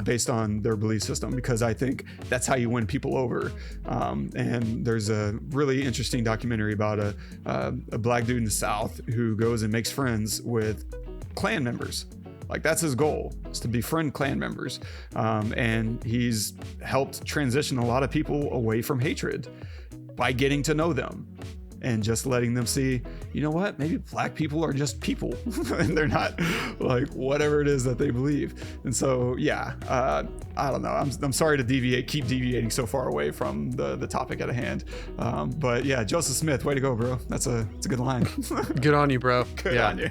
Speaker 2: based on their belief system, because I think that's how you win people over. And there's a really interesting documentary about a black dude in the South who goes and makes friends with Klan members. Like, that's his goal, is to befriend Klan members. And he's helped transition a lot of people away from hatred by getting to know them. and just letting them see, you know what, maybe black people are just people and they're not like whatever it is that they believe. And so yeah, I don't know, I'm sorry to keep deviating so far away from the topic at hand, but yeah, Joseph Smith, way to go, bro. That's a good line.
Speaker 3: Good on you, bro.
Speaker 2: Good on you.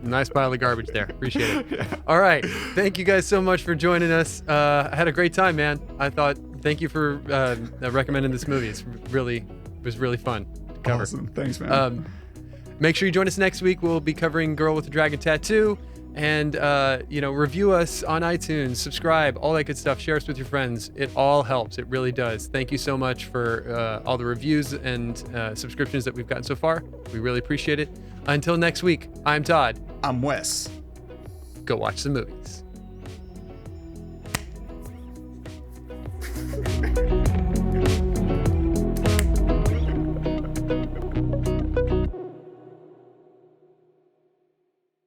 Speaker 3: Nice pile of garbage there. Appreciate it.
Speaker 2: Yeah.
Speaker 3: All right. Thank you guys so much for joining us. I had a great time, man. Thank you for recommending this movie. It was really fun to cover.
Speaker 2: Awesome. Thanks, man.
Speaker 3: Make sure you join us next week. We'll be covering Girl with a Dragon Tattoo. And, review us on iTunes, subscribe, all that good stuff. Share us with your friends. It all helps. It really does. Thank you so much for all the reviews and subscriptions that we've gotten so far. We really appreciate it. Until next week, I'm Todd.
Speaker 2: I'm Wes.
Speaker 3: Go watch some movies.